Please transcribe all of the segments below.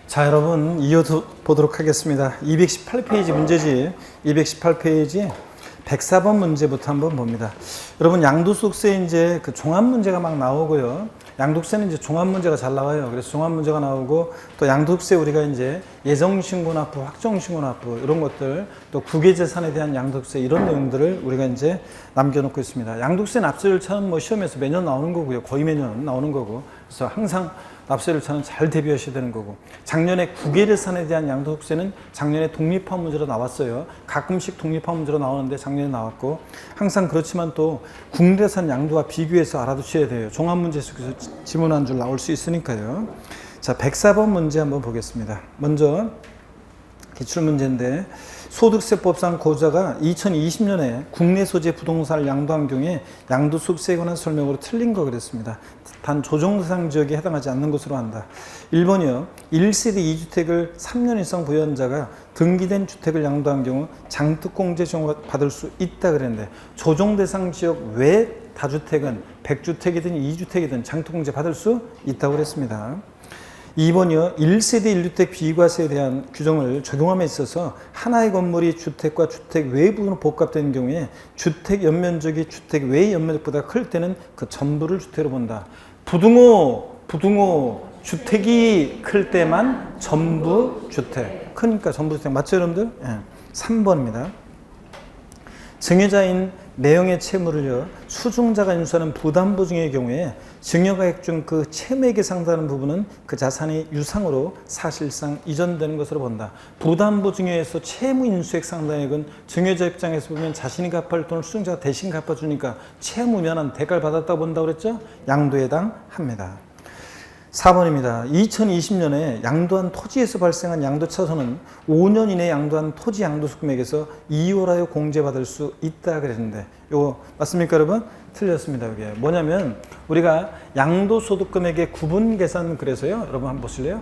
자, 여러분 보도록 하겠습니다. 218페이지 문제지. 218페이지 104번 문제부터 한번 봅니다. 여러분, 양도소득세 이제 그 종합 문제가 막 나오고요. 양도세는 이제 종합 문제가 잘 나와요. 그래서 종합 문제가 나오고, 또 양도세 우리가 이제 예정신고납부, 확정신고납부 이런 것들, 또 국외재산에 대한 양도세 이런 내용들을 우리가 이제 남겨놓고 있습니다. 양도세 납세 절차는 뭐 시험에서 매년 나오는 거고요. 거의 매년 나오는 거고. 그래서 항상 납세 절차는 잘 대비하셔야 되는 거고, 작년에 국외재산에 대한 양도세는 작년에 독립화 문제로 나왔어요. 가끔씩 독립화 문제로 나오는데 작년에 나왔고, 항상 그렇지만 또 국내산 양도와 비교해서 알아두셔야 돼요. 종합 문제 속에서 지문 한 줄 나올 수 있으니까요. 자, 104번 문제 한번 보겠습니다. 먼저 기출문제인데, 소득세법상 고자가 2020년에 국내 소재 부동산을 양도한 경우에 양도소득세에 관한 설명으로 틀린 거 그랬습니다. 단 조정 대상 지역에 해당하지 않는 것으로 한다. 1번이요. 1세대 2주택을 3년 이상 보유한 자가 등기된 주택을 양도한 경우 장특공제 지원을 받을 수 있다 그랬는데, 조정 대상 지역 외 다주택은 100주택이든 2주택이든 장특공제 받을 수 있다고 그랬습니다. 2번이요. 1세대 1주택 비과세에 대한 규정을 적용함에 있어서 하나의 건물이 주택과 주택 외 부분으로 복합되는 경우에 주택 연면적이 주택 외의 연면적보다 클 때는 그 전부를 주택으로 본다. 부등호 주택이 클 때만 전부 주택. 크니까 전부 주택. 맞죠, 여러분들? 예. 3번입니다. 증여자인 내용의 채무를요, 수중자가 인수하는 부담보증의 경우에 증여가액 중 그 채무액에 상당하는 부분은 그 자산이 유상으로 사실상 이전되는 것으로 본다. 부담보증에서 채무 인수액 상당액은 증여자 입장에서 보면 자신이 갚을 돈을 수중자가 대신 갚아주니까 채무 면한 대가를 받았다고 본다고 그랬죠? 양도에 해당합니다. 4번입니다. 2020년에 양도한 토지에서 발생한 양도차손은 5년 이내에 양도한 토지 양도소득금액에서 이월하여 공제받을 수 있다 그랬는데, 이거 맞습니까, 여러분? 틀렸습니다. 이게 뭐냐면, 우리가 양도소득금액의 구분계산 그래서요, 여러분 한번 보실래요?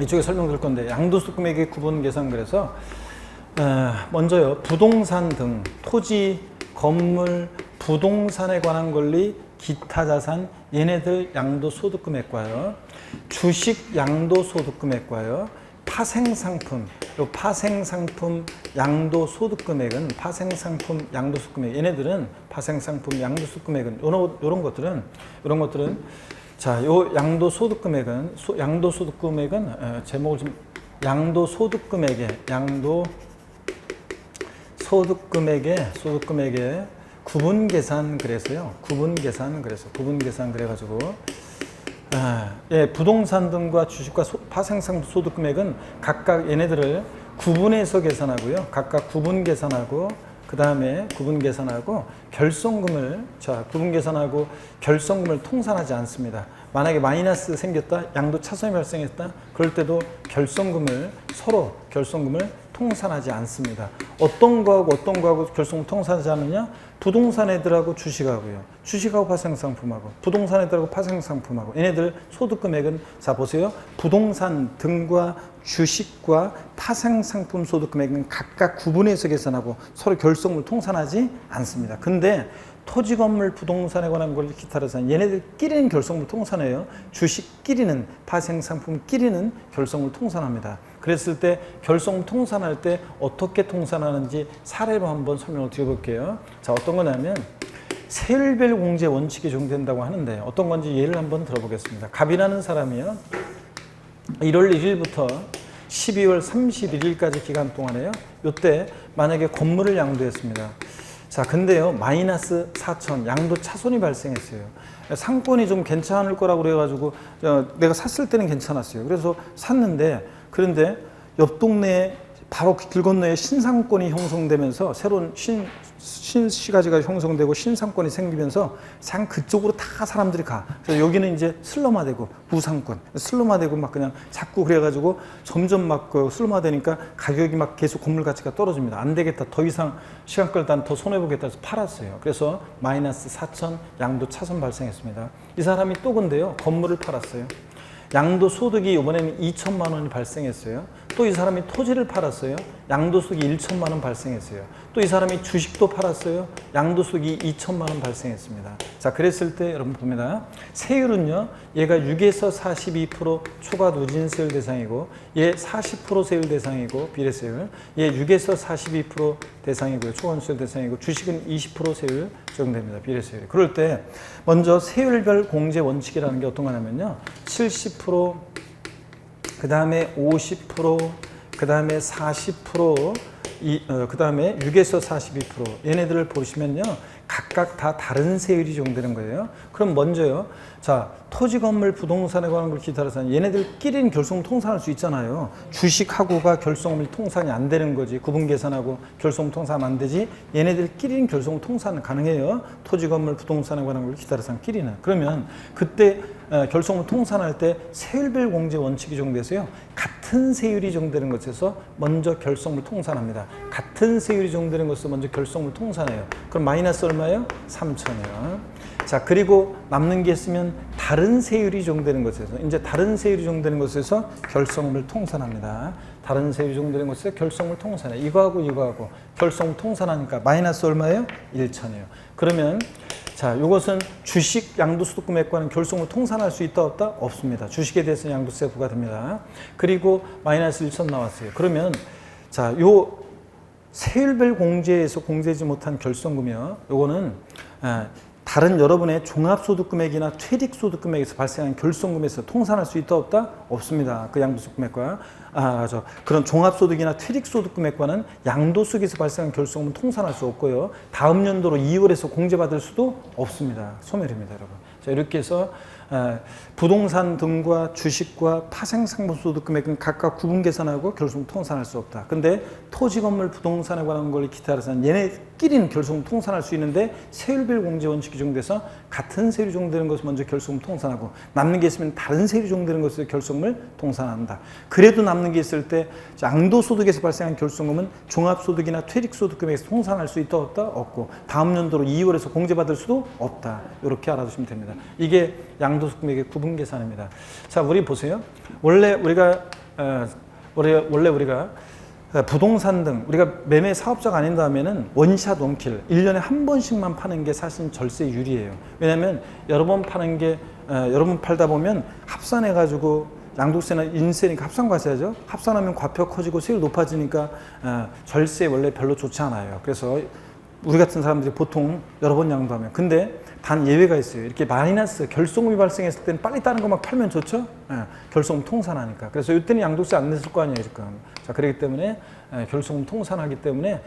이쪽에 설명드릴 건데, 양도소득금액의 구분계산 그래서 먼저요, 부동산 등 토지, 건물, 부동산에 관한 권리, 기타 자산, 얘네들 양도소득금액과요, 주식 양도소득금액과요, 파생상품, 요 파생상품 양도소득금액은 파생상품 양도소득금액, 얘네들은 파생상품 양도소득금액은 요런 것들은 자, 요 양도소득금액은 제목을 좀 양도소득금액의 구분계산 그래서요. 구분계산 그래가지고, 예, 부동산 등과 주식과 파생상품 소득금액은 각각 얘네들을 구분해서 계산하고요. 각각 구분 계산하고, 그 다음에 구분 계산하고 결손금을, 구분 계산하고 결손금을 통산하지 않습니다. 만약에 마이너스 생겼다, 양도 차손이 발생했다, 그럴 때도 결손금을 통산하지 않습니다. 어떤 거하고 결손금 통산하지 않느냐? 부동산 애들하고 주식하고요. 주식하고 파생상품하고, 부동산 애들하고 파생상품하고, 얘네들 소득금액은, 자, 보세요. 부동산 등과 주식과 파생상품 소득금액은 각각 구분해서 계산하고 서로 결손금을 통산하지 않습니다. 근데 토지, 건물, 부동산에 관한 권리, 기타 자산, 얘네들끼리는 결손금을 통산해요. 주식끼리는, 파생상품끼리는 결손금을 통산합니다. 그랬을 때 결손금 통산할 때 어떻게 통산하는지 사례로 한번 설명을 드려볼게요. 자, 어떤 거냐면 세율별 공제 원칙이 적용된다고 하는데, 어떤 건지 예를 한번 들어보겠습니다. 갑이라는 사람이요, 1월 1일부터 12월 31일까지 기간 동안에요, 요때 만약에 건물을 양도했습니다. 자, 근데요, 마이너스 4천 양도 차손이 발생했어요. 상권이 좀 괜찮을 거라고 그래가지고 내가 샀을 때는 괜찮았어요. 그래서 샀는데, 그런데 옆 동네에 바로 길 건너에 신상권이 형성되면서 새로운 신시가지가 형성되고 신상권이 생기면서 그쪽으로 다 사람들이 가. 그래서 여기는 이제 슬럼화되고 무상권, 슬럼화되고 막 그냥 자꾸 그래가지고 점점 막 슬럼화되니까 가격이 막 계속 건물 가치가 떨어집니다. 안 되겠다, 더 이상 시간 끌다 더 손해보겠다 해서 팔았어요. 그래서 마이너스 4천 양도 차손 발생했습니다. 이 사람이 또 근데요, 건물을 팔았어요. 양도소득이 이번에는 2천만 원이 발생했어요. 또 이 사람이 토지를 팔았어요. 양도소득이 1천만 원 발생했어요. 또 이 사람이 주식도 팔았어요. 양도소득이 2천만 원 발생했습니다. 자, 그랬을 때 여러분 봅니다. 세율은요, 얘가 6에서 42% 초과 누진세율 대상이고, 얘 40% 세율 대상이고, 비례세율. 얘 6에서 42% 대상이고요. 초과세율 대상이고, 주식은 20% 세율 적용됩니다. 비례세율이. 그럴 때 먼저 세율별 공제 원칙이라는 게 어떤 거냐면요, 70%, 그 다음에 50%, 그 다음에 40%, 그 다음에 6에서 42%. 얘네들을 보시면요, 각각 다 다른 세율이 적용되는 거예요. 그럼 먼저요, 자, 토지, 건물, 부동산에 관한 걸 기타라서 얘네들끼리는 결손금 통산할 수 있잖아요. 주식하고가 결손금이 통산이 안 되는 거지. 구분 계산하고 결손금 통산하면 안 되지. 얘네들끼리는 결손금 통산 가능해요. 토지, 건물, 부동산에 관한 걸 기타라서끼리는. 그러면 그때 결손금 통산할 때 세율별 공제 원칙이 적용돼서요, 같은 세율이 적용되는 것에서 먼저 결손금을 통산합니다. 같은 세율이 적용되는 것에서 먼저 결손금을 통산해요. 그럼 마이너스 얼마예요? 3천이요. 자, 그리고 남는 게 있으면 다른 세율이 적용되는 것에서, 이제 다른 세율이 적용되는 것에서 결손금을 통산합니다. 다른 세율이 적용되는 것에서 결손금을 통산해. 이거하고 결손금 통산하니까 마이너스 얼마예요? 1천이에요. 그러면 자, 이것은 주식 양도소득 금액과는 결손금을 통산할 수 있다 없다? 없습니다. 주식에 대해서는 양도세 부과됩니다. 그리고 마이너스 1천 나왔어요. 그러면 자, 요 세율별 공제에서 공제하지 못한 결손금이요, 요거는 다른 여러분의 종합소득금액이나 퇴직소득금액에서 발생한 결손금에서 통산할 수 있다 없다? 없습니다. 그 양도소득금액과 그런 종합소득이나 퇴직소득금액과는 양도소득에서 발생한 결손금은 통산할 수 없고요. 다음 연도로 2월에서 공제받을 수도 없습니다. 소멸입니다, 여러분. 자, 이렇게 해서 부동산 등과 주식과 파생상품소득금액은 각각 구분 계산하고 결손금 통산할 수 없다. 근데 토지, 건물, 부동산에 관한 걸 기타라서는 얘네끼리는 결손금 통산할 수 있는데 세율별 공제 원칙이 적용돼서 같은 세율이 적용되는 것을 먼저 결손금 통산하고, 남는 게 있으면 다른 세율이 적용되는 것을 결손금을 통산한다. 그래도 남는 게 있을 때 양도소득에서 발생한 결손금은 종합소득이나 퇴직소득금액에서 통산할 수 있다 없다? 없고, 다음 연도로 2월에서 공제받을 수도 없다. 이렇게 알아두시면 됩니다. 이게 양도소득금액의 구분 계산입니다. 자, 우리 보세요. 원래 우리가 부동산 등 우리가 매매 사업자가 아닌 다음에는 원샷 원킬 1년에 한 번씩만 파는 게 사실 절세 유리해요. 왜냐하면 여러 번 파는 게 여러 번 팔다 보면 합산해 가지고 양도세나 인세니까 합산과세죠. 합산하면 과표 커지고 세율 높아지니까 절세 원래 별로 좋지 않아요. 그래서 우리 같은 사람들이 보통 여러 번 양도하면, 근데 단 예외가 있어요. 이렇게 마이너스 결손금이 발생했을 때는 빨리 다른 거 막 팔면 좋죠. 결손금 통산하니까. 그래서 이때는 양도세 안 냈을 거 아니에요, 지금. 자, 그렇기 때문에 결손금 통산하기 때문에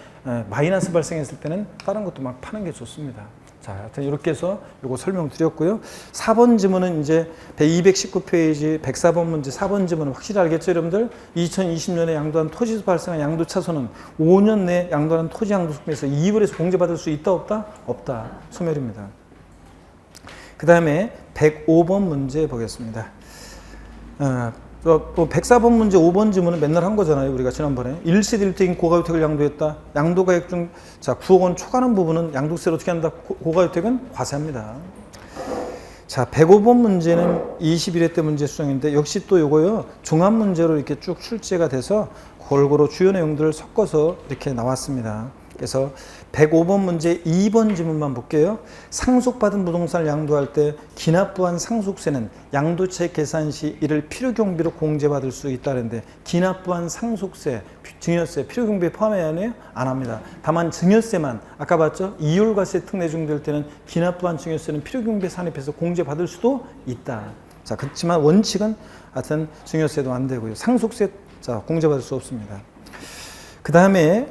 마이너스 발생했을 때는 다른 것도 막 파는 게 좋습니다. 자, 하여튼 이렇게 해서 요거 설명드렸고요. 4번 지문은 이제 219페이지 104번 문제 4번 지문은 확실히 알겠죠, 여러분들? 2020년에 양도한 토지에서 발생한 양도차손은 5년 내에 양도한 토지 양도소득에서 2월에서 공제받을 수 있다 없다? 없다. 소멸입니다. 그 다음에 105번 문제 보겠습니다. 또 104번 문제 5번 지문은 맨날 한 거잖아요. 우리가 지난번에 1세대 1택인 고가주택을 양도했다. 양도가액 중 9억 원 초과하는 부분은 양도세를 어떻게 한다? 고가주택은 과세합니다. 자, 105번 문제는 21회 때 문제 수정인데 역시 또 요거요, 종합 문제로 이렇게 쭉 출제가 돼서 골고루 주요 내용들을 섞어서 이렇게 나왔습니다. 그래서 105번 문제 2번 지문만 볼게요. 상속받은 부동산을 양도할 때 기납부한 상속세는 양도채 계산 시 이를 필요경비로 공제받을 수 있다는데, 기납부한 상속세, 증여세, 필요경비에 포함해야 하네요? 안 합니다. 다만 증여세만, 아까 봤죠? 이율과세 특례 적용될 때는 기납부한 증여세는 필요경비에 산입해서 공제받을 수도 있다. 자, 그렇지만 원칙은 하여튼 증여세도 안 되고요. 상속세, 자, 공제받을 수 없습니다. 그 다음에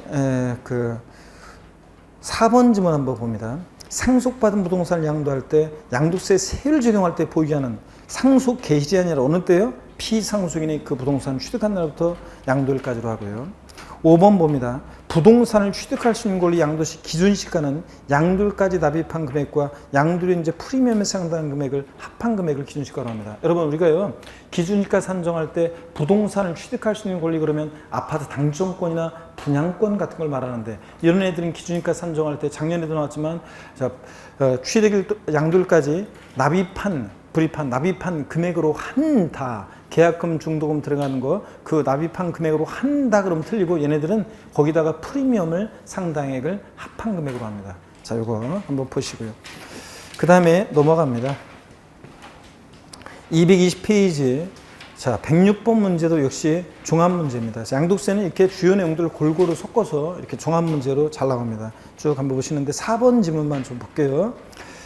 4번 지문 한번 봅니다. 상속받은 부동산을 양도할 때 양도세 세율 적용할 때 보유하는 상속 개시이 아니라 어느 때요? 피상속인이 그 부동산을 취득한 날부터 양도일까지로 하고요. 5번 봅니다. 부동산을 취득할 수 있는 권리 양도시 기준시가는 양도일까지 납입한 금액과 양도료 이제 프리미엄에 상당한 금액을 합한 금액을 기준시가로 합니다. 여러분, 우리가요, 기준시가 산정할 때 부동산을 취득할 수 있는 권리 그러면 아파트 당첨권이나 분양권 같은 걸 말하는데, 이런 애들은 기준시가 산정할 때 작년에도 나왔지만, 취득일 양도일까지 납입한 불입한 납입한 금액으로 한다. 계약금, 중도금 들어가는 거 그 납입한 금액으로 한다 그러면 틀리고 얘네들은 거기다가 프리미엄을 상당액을 합한 금액으로 합니다. 자, 이거 한번 보시고요. 그 다음에 넘어갑니다. 220페이지. 자, 106번 문제도 역시 종합 문제입니다. 양도세는 이렇게 주요 내용들을 골고루 섞어서 이렇게 종합 문제로 잘 나갑니다. 쭉 한번 보시는데 4번 지문만 좀 볼게요.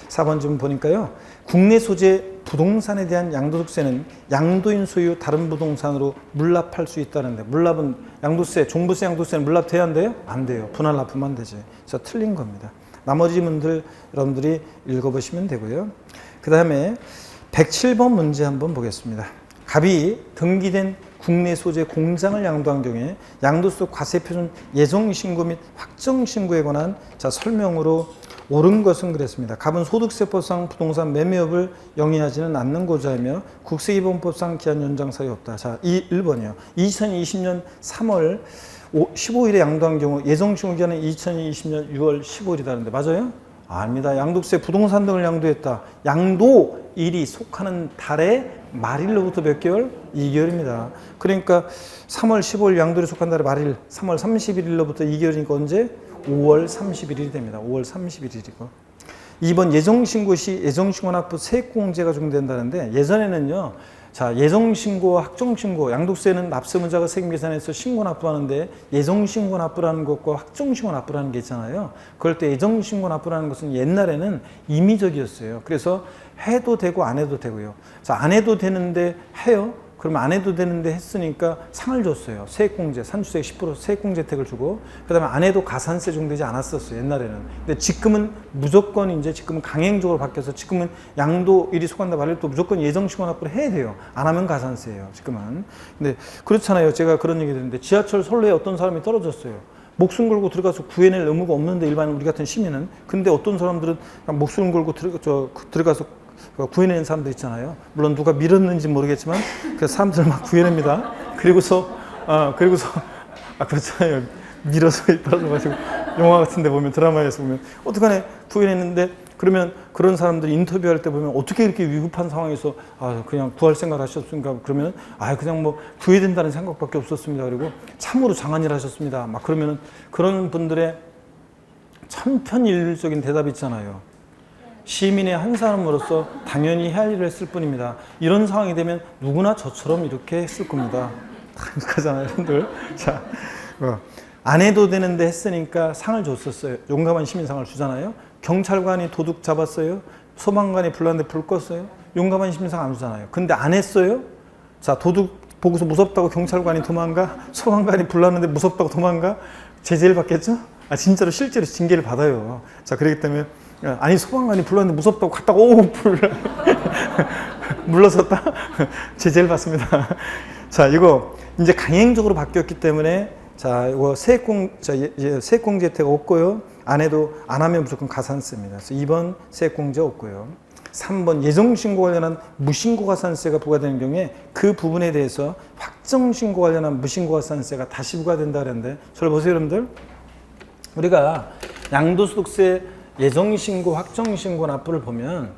4번 지문 보니까요. 국내 소재 부동산에 대한 양도소득세는 양도인 소유 다른 부동산으로 물납할 수 있다는데, 물납은 양도세, 종부세 양도세는 물납돼야 안 돼요? 안 돼요. 분할 납부만 되지. 그래서 틀린 겁니다. 나머지 문들 여러분들이 읽어보시면 되고요. 그 다음에 107번 문제 한번 보겠습니다. 갑이 등기된 국내 소재 공장을 양도한 경우에 양도소 과세표준 예정신고 및 확정신고에 관한 설명으로 옳은 것은 그랬습니다. 갑은 소득세법상 부동산 매매업을 영위하지는 않는고자 하며 국세기본법상 기한 연장 사유 없다. 자, 1번이요. 2020년 3월 15일에 양도한 경우 예정신고 기한은 2020년 6월 15일이라는데 맞아요? 아닙니다. 양도세 부동산 등을 양도했다. 양도일이 속하는 달의 말일로부터 몇 개월? 2개월입니다. 그러니까 3월 15일 양도일이 속한 달의 말일, 3월 31일로부터 2개월이니까 언제? 5월 31일이 됩니다. 5월 31일이고. 2번 예정신고 시 예정신고 납부 세액공제가 적용된다는데 예전에는요. 자, 예정신고와 확정신고, 양도세는 납세문자가 세금계산해서 신고 납부하는데 예정신고 납부라는 것과 확정신고 납부라는 게 있잖아요. 그럴 때 예정신고 납부라는 것은 옛날에는 임의적이었어요. 그래서 해도 되고 안 해도 되고요. 자, 안 해도 되는데 해요. 그럼 안 해도 되는데 했으니까 상을 줬어요. 세액공제, 산출세액 10% 세액공제 혜택을 주고, 그 다음에 안 해도 가산세 적용되지 않았었어요. 옛날에는. 근데 지금은 무조건 이제 지금은 강행적으로 바뀌어서 지금은 양도일이 속한다 말을 또 무조건 예정신고 납부를 해야 돼요. 안 하면 가산세예요. 지금은. 근데 그렇잖아요. 제가 그런 얘기 들었는데 지하철 선로에 어떤 사람이 떨어졌어요. 목숨 걸고 들어가서 구해낼 의무가 없는데 일반 우리 같은 시민은. 근데 어떤 사람들은 목숨 걸고 들어가서 구해내는 사람들 있잖아요. 물론 누가 밀었는지 모르겠지만 그 사람들 막 구해냅니다. 그리고서 그렇잖아요. 밀어서 이빨아가지고 영화 같은데 보면 드라마에서 보면 어떡하네 구해냈는데 그러면 그런 사람들이 인터뷰할 때 보면 어떻게 이렇게 위급한 상황에서 그냥 구할 생각 하셨습니까? 그러면 그냥 뭐 구해야 된다는 생각밖에 없었습니다. 그리고 참으로 장한 일 하셨습니다. 막 그러면은 그런 분들의 천편일률적인 대답이 있잖아요. 시민의 한 사람으로서 당연히 할 일을 했을 뿐입니다. 이런 상황이 되면 누구나 저처럼 이렇게 했을 겁니다. 당연하잖아요, 여러분들. 자, 안 해도 되는데 했으니까 상을 줬었어요. 용감한 시민상을 주잖아요. 경찰관이 도둑 잡았어요. 소방관이 불났는데 불 껐어요. 용감한 시민상 안 주잖아요. 근데 안 했어요. 자, 도둑 보고서 무섭다고 경찰관이 도망가? 소방관이 불났는데 무섭다고 도망가? 제재를 받겠죠? 진짜로 실제로 징계를 받아요. 자, 그렇기 때문에 아니 소방관이 불렀는데 무섭다고 갔다가 물러섰다? 제재를 받습니다. 자, 이거 이제 강행적으로 바뀌었기 때문에 자, 이거 세액공제 혜택 없고요. 안 하면 무조건 가산세입니다. 그래서 2번 세액공제 없고요. 3번 예정신고 관련한 무신고 가산세가 부과되는 경우에 그 부분에 대해서 확정신고 관련한 무신고 가산세가 다시 부과된다 그랬는데 저를 보세요, 여러분들. 우리가 양도소득세 예정신고, 확정신고 납부를 보면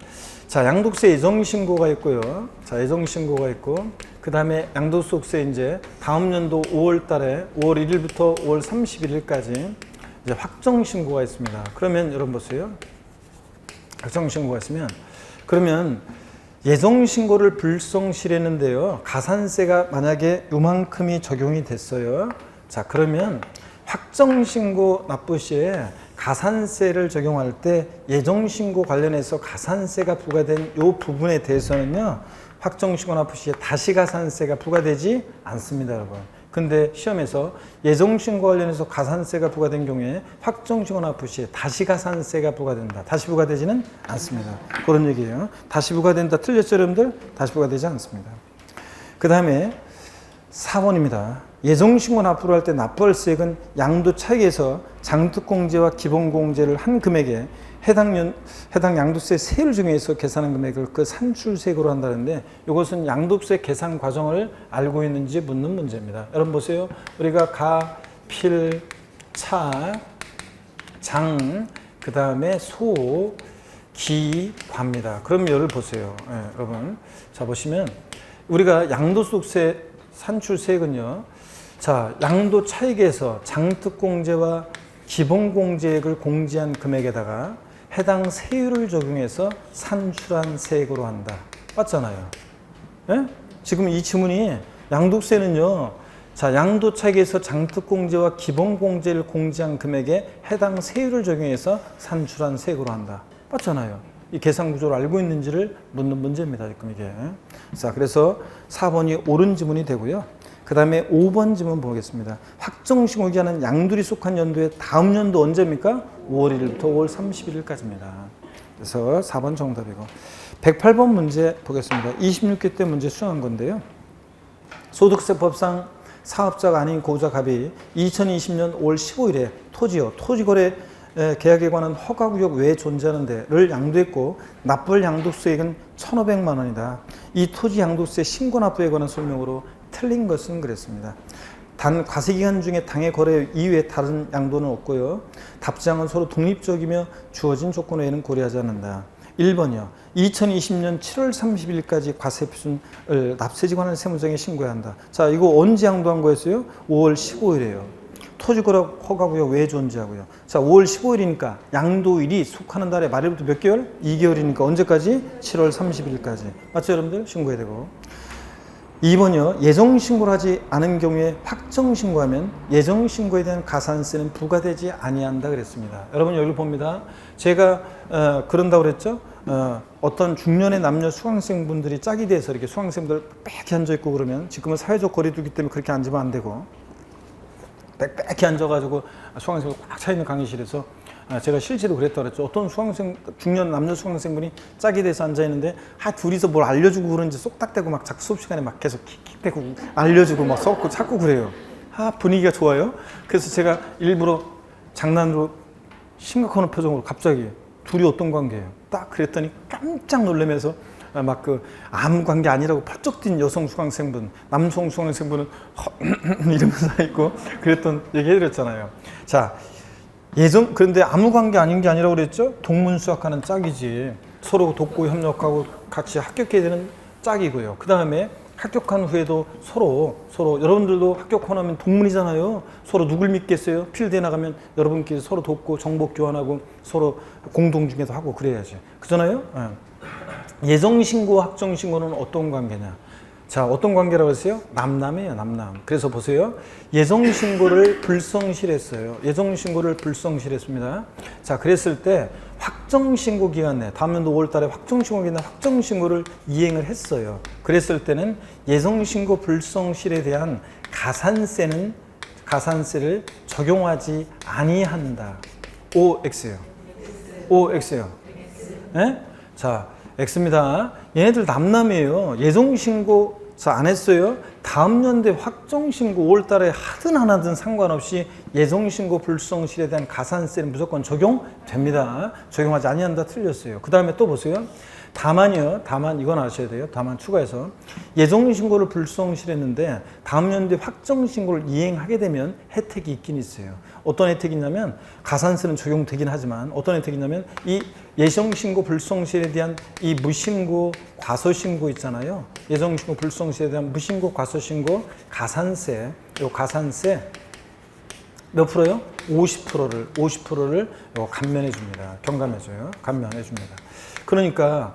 자, 양도세 예정신고가 있고요. 자, 예정신고가 있고 그 다음에 양도소득세 이제 다음 연도 5월 달에 5월 1일부터 5월 31일까지 이제 확정신고가 있습니다. 그러면 여러분 보세요. 확정신고가 있으면 그러면 예정신고를 불성실했는데요. 가산세가 만약에 요만큼이 적용이 됐어요. 자, 그러면 확정신고 납부 시에 가산세를 적용할 때 예정신고 관련해서 가산세가 부과된 이 부분에 대해서는요. 확정신고 납부 시에 다시 가산세가 부과되지 않습니다, 여러분. 근데 시험에서 예정신고 관련해서 가산세가 부과된 경우에 확정신고 납부 시에 다시 가산세가 부과된다. 다시 부과되지는 않습니다. 그런 얘기예요. 다시 부과된다. 틀렸죠, 여러분들? 다시 부과되지 않습니다. 그 다음에 4번입니다. 예정신고 납부를 할 때 납부할 세액은 양도 차익에서 장특공제와 기본공제를 한 금액에 해당 양도세 세율 중에서 계산한 금액을 그 산출세액으로 한다는데 이것은 양도세 계산 과정을 알고 있는지 묻는 문제입니다. 여러분 보세요. 우리가 가, 필, 차, 장, 그 다음에 소, 기과입니다. 그럼 여를 보세요. 예, 여러분. 자, 보시면 우리가 양도소득세 산출세액은요. 자, 양도 차익에서 장특공제와 기본공제액을 공제한 금액에다가 해당 세율을 적용해서 산출한 세액으로 한다. 맞잖아요. 예? 지금 이 지문이 양도세는요. 자, 양도 차익에서 장특공제와 기본공제를 공제한 금액에 해당 세율을 적용해서 산출한 세액으로 한다. 맞잖아요. 이 계산 구조를 알고 있는지를 묻는 문제입니다. 지금 이게. 자, 그래서 4번이 옳은 지문이 되고요. 그 다음에 5번 지문 보겠습니다. 확정신고 기한은 양도리 속한 연도의 다음 연도 언제입니까? 5월 1일부터 5월 31일까지입니다. 그래서 4번 정답이고. 108번 문제 보겠습니다. 26회 때 문제 수정한 건데요. 소득세법상 사업자가 아닌 고의자 갑이 2020년 5월 15일에 토지요, 토지거래 계약에 관한 허가구역 외에 존재하는 데를 양도했고 납부할 양도수액은 1,500만 원이다. 이 토지 양도세 신고 납부에 관한 설명으로 틀린 것은 그랬습니다. 단 과세기간 중에 당해 거래 이외에 다른 양도는 없고요. 답장은 서로 독립적이며 주어진 조건 외에는 고려하지 않는다. 1번이요. 2020년 7월 30일까지 과세 표준을 납세지 관한 세무서에 신고해야 한다. 자, 이거 언제 양도한 거였어요? 5월 15일이에요. 토지거래 허가구역 외에 존재하고요. 자, 5월 15일이니까 양도일이 속하는 달에 말일부터 몇 개월? 2개월이니까 언제까지? 7월 30일까지. 맞죠, 여러분들? 신고해야 되고. 2번이요. 예정신고를 하지 않은 경우에 확정신고하면 예정신고에 대한 가산세는 부과되지 아니한다 그랬습니다. 여러분 여기 봅니다. 제가 그런다고 그랬죠. 어떤 중년의 남녀 수강생분들이 짝이 돼서 이렇게 수강생들 빽빽히 앉아있고 그러면 지금은 사회적 거리두기 때문에 그렇게 앉으면 안 되고 빽빽히 앉아가지고 수강생들 꽉 차있는 강의실에서 제가 실제로 그랬다고 그랬죠. 어떤 수강생, 중년 남녀 수강생분이 짝이 돼서 앉아있는데 둘이서 뭘 알려주고 그런지 쏙닥대고 막 자꾸 수업 시간에 막 계속 킥킥대고 알려주고 막 썩고 자꾸 그래요. 분위기가 좋아요. 그래서 제가 일부러 장난으로 심각한 표정으로 갑자기 둘이 어떤 관계예요? 딱 그랬더니 깜짝 놀라면서 막 아무 관계 아니라고 펄쩍 뛴 여성 수강생분, 남성 수강생분은 이러면서 있고 그랬던 얘기 해드렸잖아요. 자, 그런데 아무 관계 아닌 게 아니라고 그랬죠? 동문수학하는 짝이지. 서로 돕고 협력하고 같이 합격해야 되는 짝이고요. 그 다음에 합격한 후에도 서로 여러분들도 합격하고 나면 동문이잖아요. 서로 누굴 믿겠어요? 필드에 나가면 여러분끼리 서로 돕고 정보 교환하고 서로 공동중개도 하고 그래야지. 그잖아요? 예정신고와 확정신고는 어떤 관계냐? 자, 어떤 관계라고 했어요? 남남이에요, 남남. 그래서 보세요. 예정신고를 불성실했어요. 예정신고를 불성실했습니다. 자, 그랬을 때 확정신고 기간 내, 다음 연도 5월 달에 확정신고 기간 내 확정신고를 이행을 했어요. 그랬을 때는 예정신고 불성실에 대한 가산세를 적용하지 아니한다. OX예요. OX예요. 네? 자, X입니다. 얘네들 남남이에요. 예정신고 안 했어요. 다음 연도에 확정신고 5월 달에 하든 안 하든 상관없이 예정신고 불성실에 대한 가산세는 무조건 적용됩니다. 적용하지 아니한다 틀렸어요. 그 다음에 또 보세요. 다만이요. 다만 이건 아셔야 돼요. 다만 추가해서 예정신고를 불성실했는데 다음 연도에 확정신고를 이행하게 되면 혜택이 있긴 있어요. 어떤 혜택이 있냐면 가산세는 적용되긴 하지만 어떤 혜택이 있냐면 이 예정신고 불성실에 대한 이 무신고 과소신고 있잖아요. 예정신고 불성실에 대한 무신고 과소신고 가산세, 요 가산세 몇 프로요? 50%를 감면해 줍니다. 경감해줘요. 감면해 줍니다. 그러니까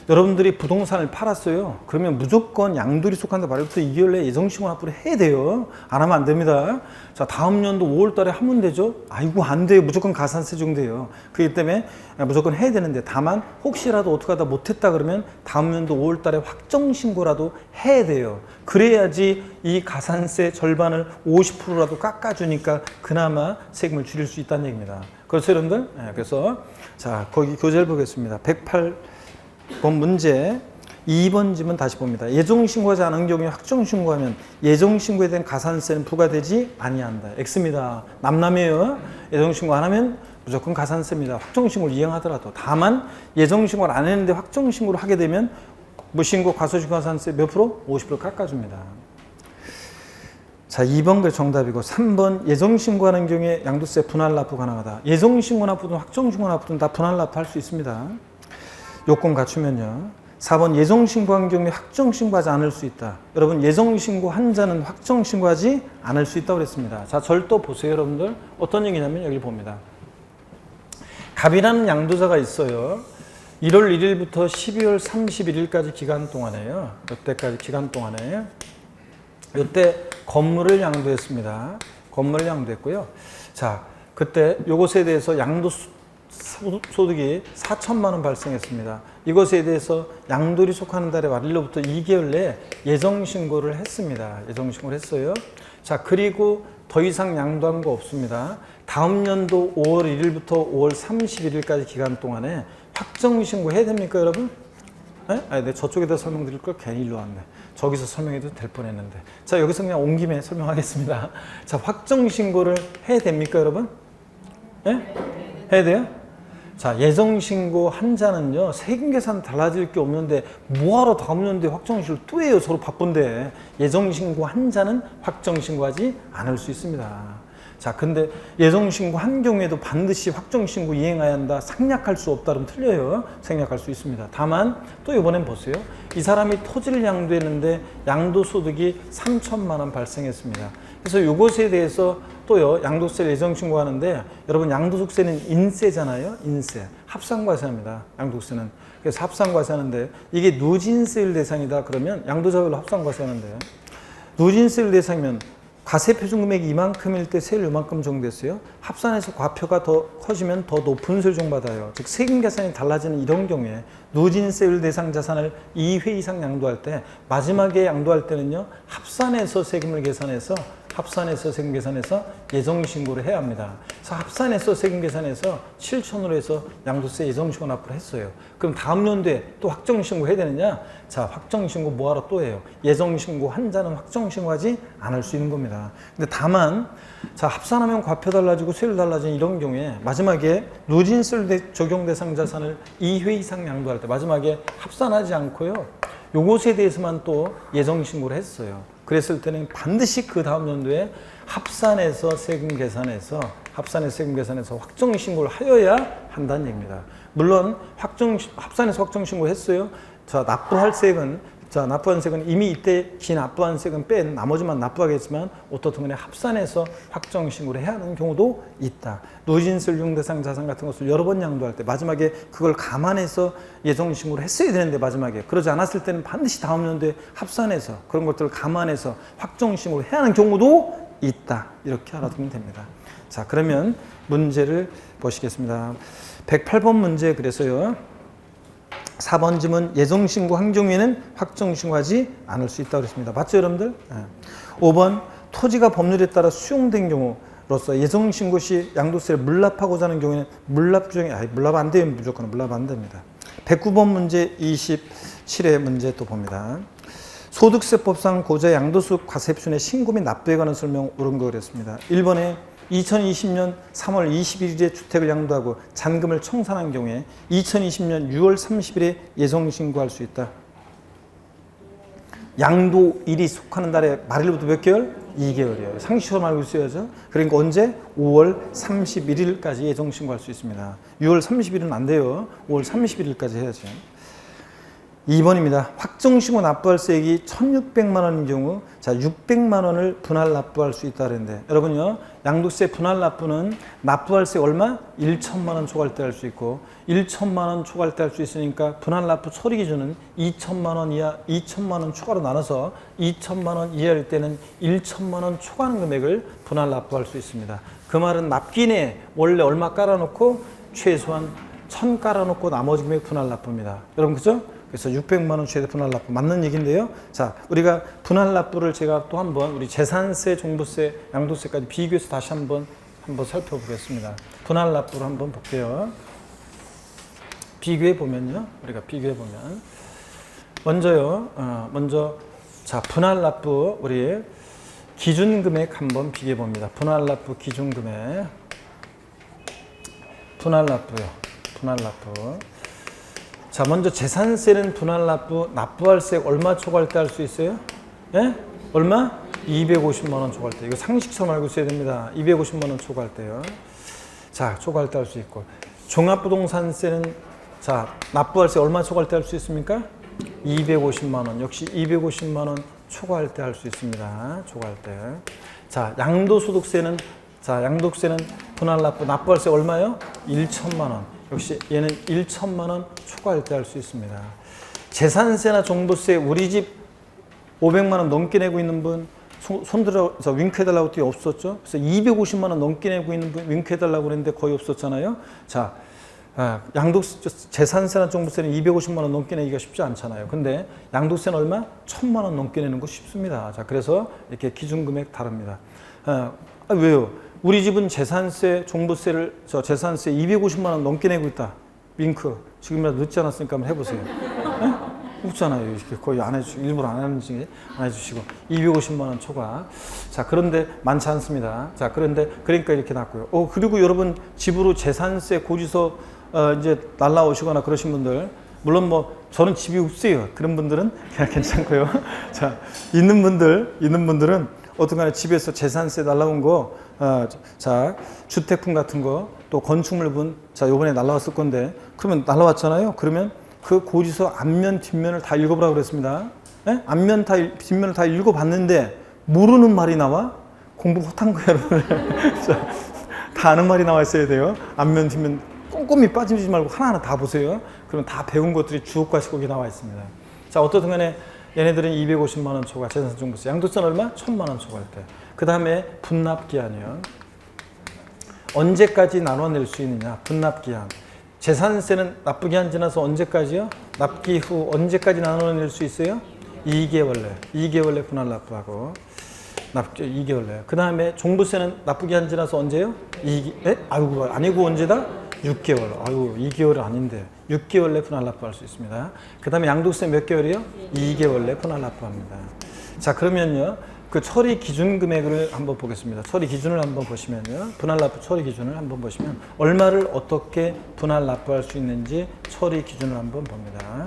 여러분들이 부동산을 팔았어요. 그러면 무조건 양도리 속한다 말부터 2개월 내에 예정신고 납부를 해야 돼요. 안 하면 안 됩니다. 자, 다음 연도 5월 달에 하면 되죠? 아이고, 안 돼요. 무조건 가산세 적용돼요. 그렇기 때문에 무조건 해야 되는데 다만 혹시라도 어떻게 하다 못했다 그러면 다음 연도 5월 달에 확정신고라도 해야 돼요. 그래야지 이 가산세 절반을 50%라도 깎아주니까 그나마 세금을 줄일 수 있다는 얘기입니다. 그렇죠, 여러분들? 그래서 자, 거기 교재를 보겠습니다. 108번 문제 2번 지문 다시 봅니다. 예정신고하지 않은 경우에 확정신고하면 예정신고에 대한 가산세는 부과되지 아니한다. X입니다. 남남이에요. 예정신고 안 하면 무조건 가산세입니다. 확정신고를 이행하더라도. 다만 예정신고를 안 했는데 확정신고를 하게 되면 무신고 과소신고 가산세 몇 프로? 50% 깎아줍니다. 자, 2번 그 정답이고 3번 예정신고하는 경우에 양도세 분할 납부 가능하다. 예정신고 납부든 확정신고 납부든 다 분할 납부할 수 있습니다. 요건 갖추면요. 4번 예정신고한 경우에 확정신고하지 않을 수 있다. 여러분 예정신고한 자는 확정신고하지 않을 수 있다고 그랬습니다. 자, 절도 보세요 여러분들. 어떤 얘기냐면 여기 봅니다. 갑이라는 양도자가 있어요. 1월 1일부터 12월 31일까지 기간 동안에요. 이때까지 기간 동안에 이때 건물을 양도했습니다. 건물을 양도했고요. 자, 그때 이것에 대해서 양도소득이 4천만 원 발생했습니다. 이것에 대해서 양도일이 속하는 달의 말일로부터 2개월 내에 예정신고를 했습니다. 예정신고를 했어요. 자, 그리고 더 이상 양도한 거 없습니다. 다음 연도 5월 1일부터 5월 31일까지 기간 동안에 확정신고 해야 됩니까, 여러분? 네? 아니, 네, 저쪽에다 설명드릴 걸 괜히 일로 왔네. 저기서 설명해도 될 뻔했는데. 자, 여기서 그냥 온 김에 설명하겠습니다. 자, 확정신고를 해야 됩니까, 여러분? 네? 해야 돼요? 자, 예정신고 한 자는요, 세금계산 달라질 게 없는데 뭐하러 다음 연도에 확정신고를 또 해요? 서로 바쁜데. 예정신고 한 자는 확정신고하지 않을 수 있습니다. 자, 근데 예정신고 한 경우에도 반드시 확정신고 이행해야 한다. 생략할 수 없다. 그러면 틀려요. 생략할 수 있습니다. 다만 또 이번엔 보세요. 이 사람이 토지를 양도했는데 양도소득이 3천만 원 발생했습니다. 그래서 이것에 대해서 또요, 양도세를 예정신고하는데 여러분 양도소득세는 인세잖아요. 인세. 합산과세합니다. 양도세는. 그래서 합산과세하는데 이게 누진세율 대상이다. 그러면 양도자별로 합산과세하는데요. 누진세율 대상이면 과세 표준 금액이 이만큼일 때 세율 이만큼 정도했어요. 합산해서 과표가 더 커지면 더 높은 세율 정받아요. 즉 세금 계산이 달라지는 이런 경우에 누진세율 대상 자산을 2회 이상 양도할 때 마지막에 양도할 때는요. 합산해서 세금을 계산해서 세금 계산해서 예정신고를 해야 합니다. 그래서 합산해서 세금 계산해서 7천으로 해서 양도세 예정신고 납부를 했어요. 그럼 다음 연도에 또 확정신고 해야 되느냐? 자, 확정신고 뭐하러 또 해요? 예정신고 한 자는 확정신고하지 않을 수 있는 겁니다. 근데 다만 자, 합산하면 과표 달라지고 세율 달라지는 이런 경우에 마지막에 누진세율 적용 대상 자산을 2회 이상 양도할 때 마지막에 합산하지 않고요. 요것에 대해서만 또 예정신고를 했어요. 그랬을 때는 반드시 그 다음 연도에 합산해서 세금 계산해서 확정신고를 하여야 한다는 얘기입니다. 물론 합산해서 확정신고 했어요. 자, 납부한 세금은 이미 이때 기납부한 세금 뺀 나머지만 납부하겠지만 어떻든 간에 합산해서 확정신고를 해야 하는 경우도 있다. 누진세율 융대상 자산 같은 것을 여러 번 양도할 때 마지막에 그걸 감안해서 예정신고를 했어야 되는데 마지막에 그러지 않았을 때는 반드시 다음 연도에 합산해서 그런 것들을 감안해서 확정신고를 해야 하는 경우도 있다. 이렇게 알아두면 됩니다. 자, 그러면 문제를 보시겠습니다. 108번 문제 그래서요. 4번 지문 예정신고 한 경우에는 확정신고하지 않을 수 있다고 그랬습니다. 맞죠, 여러분들? 5번 토지가 법률에 따라 수용된 경우로서 예정신고 시 양도세를 물납하고자 하는 경우에는 물납 안 되면 무조건 물납 안 됩니다. 109번 문제 27회 문제 또 봅니다. 소득세법상 고자 양도소득 과세표준의 신고 및 납부에 관한 설명 옳은 거 그랬습니다. 1번에 2020년 3월 21일에 주택을 양도하고 잔금을 청산한 경우에 2020년 6월 30일에 예정신고할 수 있다. 양도일이 속하는 달의 말일부터 몇 개월? 2개월이에요. 상식처럼 알고 있어야죠. 그러니까 언제? 5월 31일까지 예정신고할 수 있습니다. 6월 30일은 안 돼요. 5월 31일까지 해야죠. 2번입니다. 확정신고 납부할세액이 1,600만 원인 경우 자 600만 원을 분할 납부할 수 있다 그랬는데 여러분요. 양도세 분할 납부는 납부할세 얼마? 1천만 원 초과할 때 할 수 있고 1천만 원 초과할 때 할 수 있으니까 분할 납부 처리 기준은 2천만 원 이하 2천만 원 추가로 나눠서 2천만 원 이하일 때는 1천만 원 초과하는 금액을 분할 납부할 수 있습니다. 그 말은 납기내 원래 얼마 깔아놓고 최소한 1,000 깔아놓고 나머지 금액 분할 납부입니다. 여러분 그죠? 그래서 600만 원 최대 분할 납부 맞는 얘기인데요. 자, 우리가 분할 납부를 제가 또 한번 우리 재산세, 종부세, 양도세까지 비교해서 다시 한번 살펴보겠습니다. 분할 납부를 한번 볼게요. 비교해 보면요. 우리가 비교해 보면 먼저 자, 분할 납부 우리 기준 금액 한번 비교해 봅니다. 분할 납부 기준 금액. 분할 납부요. 자, 먼저 재산세는 분할 납부할세 얼마 초과할 때 할 수 있어요? 예? 얼마? 250만 원 초과할 때. 이거 상식처럼 알고 있어야 됩니다. 250만 원 초과할 때요. 자, 초과할 때 할 수 있고. 종합부동산세는 자, 납부할세 얼마 초과할 때 할 수 있습니까? 250만 원. 역시 250만 원 초과할 때 할 수 있습니다. 초과할 때. 자, 양도소득세는 자, 양도세는 분할 납부할세 얼마요? 1천만 원. 역시 얘는 1천만 원 초과할 때 할 수 있습니다. 재산세나 종부세 우리 집 500만 원 넘게 내고 있는 분 손들어 윙크해달라고 했더니 없었죠. 그래서 250만 원 넘게 내고 있는 분 윙크해달라고 그랬는데 거의 없었잖아요. 자, 재산세나 종부세는 250만 원 넘게 내기가 쉽지 않잖아요. 근데 양도세는 얼마? 1000만 원 넘게 내는 거 쉽습니다. 자, 그래서 이렇게 기준금액 다릅니다. 왜요? 우리 집은 재산세, 종부세를 재산세 250만 원 넘게 내고 있다. 윙크. 지금이라도 늦지 않았으니까 한번 해보세요. 네? 웃잖아요. 이렇게 거의 안 해주시고, 일부러 안 해주시고. 250만 원 초과. 자, 그런데 많지 않습니다. 자, 그러니까 이렇게 났고요. 그리고 여러분 집으로 재산세 고지서, 이제 날라오시거나 그러신 분들, 물론 저는 집이 없어요. 그런 분들은 그냥 괜찮고요. 자, 있는 분들은 어떤 간에 집에서 재산세 날라온 거, 자, 주택품 같은 거, 또 건축물분, 자, 요번에 날라왔을 건데, 그러면 날라왔잖아요. 그러면 그 고지서 앞면, 뒷면을 다 읽어보라고 그랬습니다. 네? 뒷면을 다 읽어봤는데, 모르는 말이 나와? 공부 못한 거예요, 여러분. 다 아는 말이 나와 있어야 돼요. 앞면, 뒷면 꼼꼼히 빠지지 말고 하나하나 다 보세요. 그러면 다 배운 것들이 주옥과 식곡이 나와 있습니다. 자, 어떻든 간에 얘네들은 250만 원 초과, 재산세 종부세, 양도세는 얼마? 1000만 원 초과할 때. 그 다음에 분납기한이요. 언제까지 나눠낼 수 있느냐? 분납기한. 재산세는 납부기한 지나서 언제까지요? 납기 후 언제까지 나눠낼 수 있어요? 2개월 내. 2개월 내 분할 납부하고. 2개월 내. 그 다음에 종부세는 납부기한 지나서 언제요? 아이고, 아니고 언제다? 6개월. 아유, 2개월은 아닌데. 6개월 내 분할 납부할 수 있습니다. 그 다음에 양도세 몇 개월이요? 2개월 내 분할 납부합니다. 자, 그러면요. 그 처리 기준 금액을 한번 보겠습니다. 처리 기준을 한번 보시면요. 분할 납부 처리 기준을 한번 보시면 얼마를 어떻게 분할 납부할 수 있는지 처리 기준을 한번 봅니다.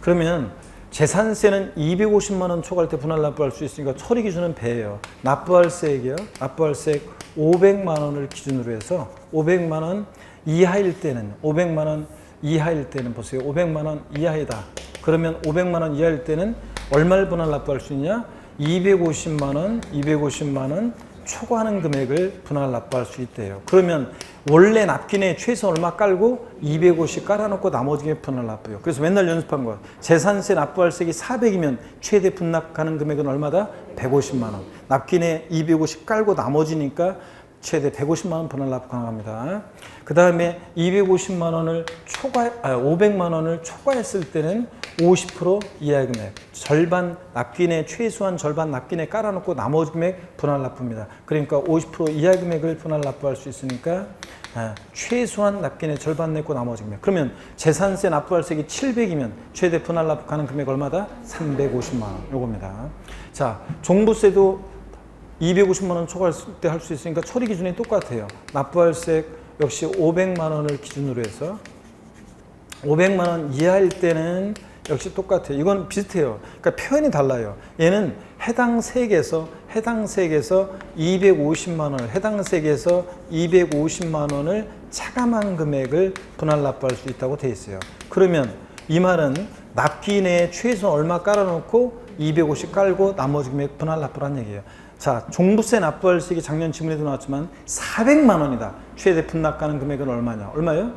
그러면 재산세는 250만 원 초과할 때 분할 납부할 수 있으니까 처리 기준은 배예요. 납부할세액이요. 납부할세액 500만 원을 기준으로 해서 500만 원 이하일 때는 500만 원 이하일 때는 보세요. 500만 원 이하이다. 그러면 500만 원 이하일 때는 얼마를 분할 납부할 수 있냐? 250만 원 초과하는 금액을 분할 납부할 수 있대요. 그러면 원래 납기내 최소 얼마 깔고 250 깔아놓고 나머지 금액 분할 납부요. 그래서 맨날 연습한 거. 재산세 납부할세액이 400이면 최대 분납하는 금액은 얼마다? 150만 원. 납기내 250 깔고 나머지니까 최대 150만 원 분할 납부 가능합니다. 그 다음에 250만 원을 500만 원을 초과했을 때는 50% 이하의 금액, 절반 납기내 최소한 절반 납기내 깔아놓고 나머지 금액 분할 납부입니다. 그러니까 50% 이하의 금액을 분할 납부할 수 있으니까 최소한 납기내 절반 내고 나머지 금액. 그러면 재산세 납부할세액이 700이면 최대 분할 납부 가능 금액 얼마다? 350만 원. 요겁니다. 자, 종부세도 250만 원 초과할 때 할 수 있으니까 처리 기준이 똑같아요. 납부할세액 역시 500만 원을 기준으로 해서 500만 원 이하일 때는 역시 똑같아요. 이건 비슷해요. 그러니까 표현이 달라요. 얘는 해당 세액에서 250만 원을 해당 세액에서 250만 원을 차감한 금액을 분할 납부할 수 있다고 돼 있어요. 그러면 이 말은 납기 내에 최소 얼마 깔아놓고 250 깔고 나머지 금액 분할 납부란 얘기예요. 자, 종부세 납부할세액이 작년 지문에도 나왔지만 400만 원이다. 최대 분납 가능 금액은 얼마냐? 얼마요?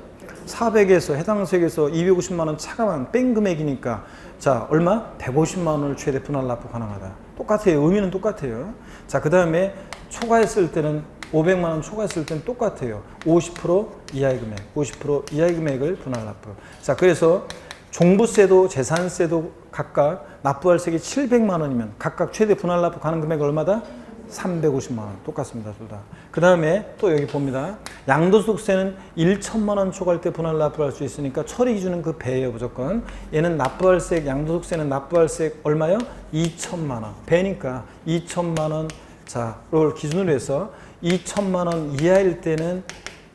400에서 해당 세액에서 250만 원 차감한 뺀 금액이니까 자, 얼마? 150만 원을 최대 분할 납부 가능하다. 똑같아요. 의미는 똑같아요. 자, 그 다음에 초과했을 때는 500만 원 초과했을 때는 똑같아요. 50% 이하의 금액, 50% 이하의 금액을 분할 납부. 자, 그래서 종부세도 재산세도 각각 납부할세액이 700만 원이면 각각 최대 분할 납부 가능 금액이 얼마다? 350만 원. 똑같습니다. 둘 다. 그 다음에 또 여기 봅니다. 양도소득세는 1천만 원 초과할 때 분할 납부할 수 있으니까 처리 기준은 그 배예요. 무조건. 얘는 납부할세액, 양도소득세는 납부할세액 얼마요? 2천만 원. 배니까 2천만 원 자, 를 기준으로 해서 2천만 원 이하일 때는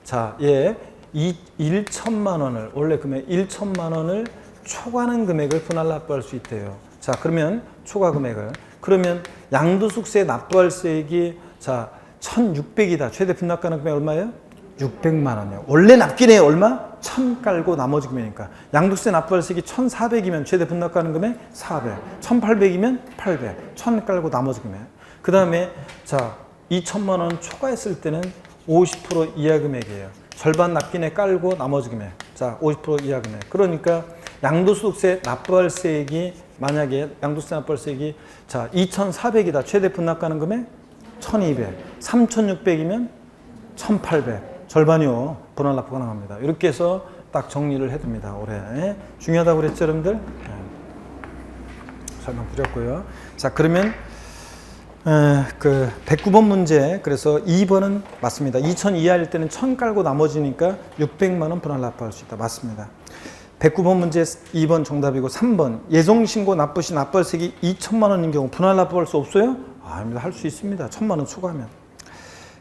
자, 1천만 원을 원래 금액 1천만 원을 초과하는 금액을 분할 납부할 수 있대요. 자, 그러면 초과 금액을 그러면 양도소득세 납부할세액이 자 1,600이다. 최대 분납가능 금액 얼마예요? 600만 원이요. 원래 납기네 얼마? 1,000 깔고 나머지 금액이니까. 양도세 납부할세액이 1,400이면 최대 분납가능 금액 400. 1,800이면 800. 1,000 깔고 나머지 금액. 그 다음에 자 2,000만 원 초과했을 때는 50% 이하 금액이에요. 절반 납기네 깔고 나머지 금액. 자 50% 이하 금액. 그러니까 양도소득세 납부할세액이 만약에 양도세 납부할세액이 자 2,400이다. 최대 분납가능 금액 1,200. 3,600이면 1,800. 절반이요. 분할 납부 가능합니다. 이렇게 해서 딱 정리를 해둡니다. 올해. 중요하다고 그랬죠, 여러분들? 네. 설명 드렸고요. 자, 그러면 그 109번 문제, 그래서 2번은 맞습니다. 2,000 이하일 때는 1,000 깔고 나머지니까 600만 원 분할 납부할 수 있다. 맞습니다. 109번 문제 2번 정답이고 3번 예정신고 납부 시 납부할세액이 2,000만 원인 경우 분할 납부할 수 없어요? 아닙니다. 할 수 있습니다. 1,000만 원 초과하면.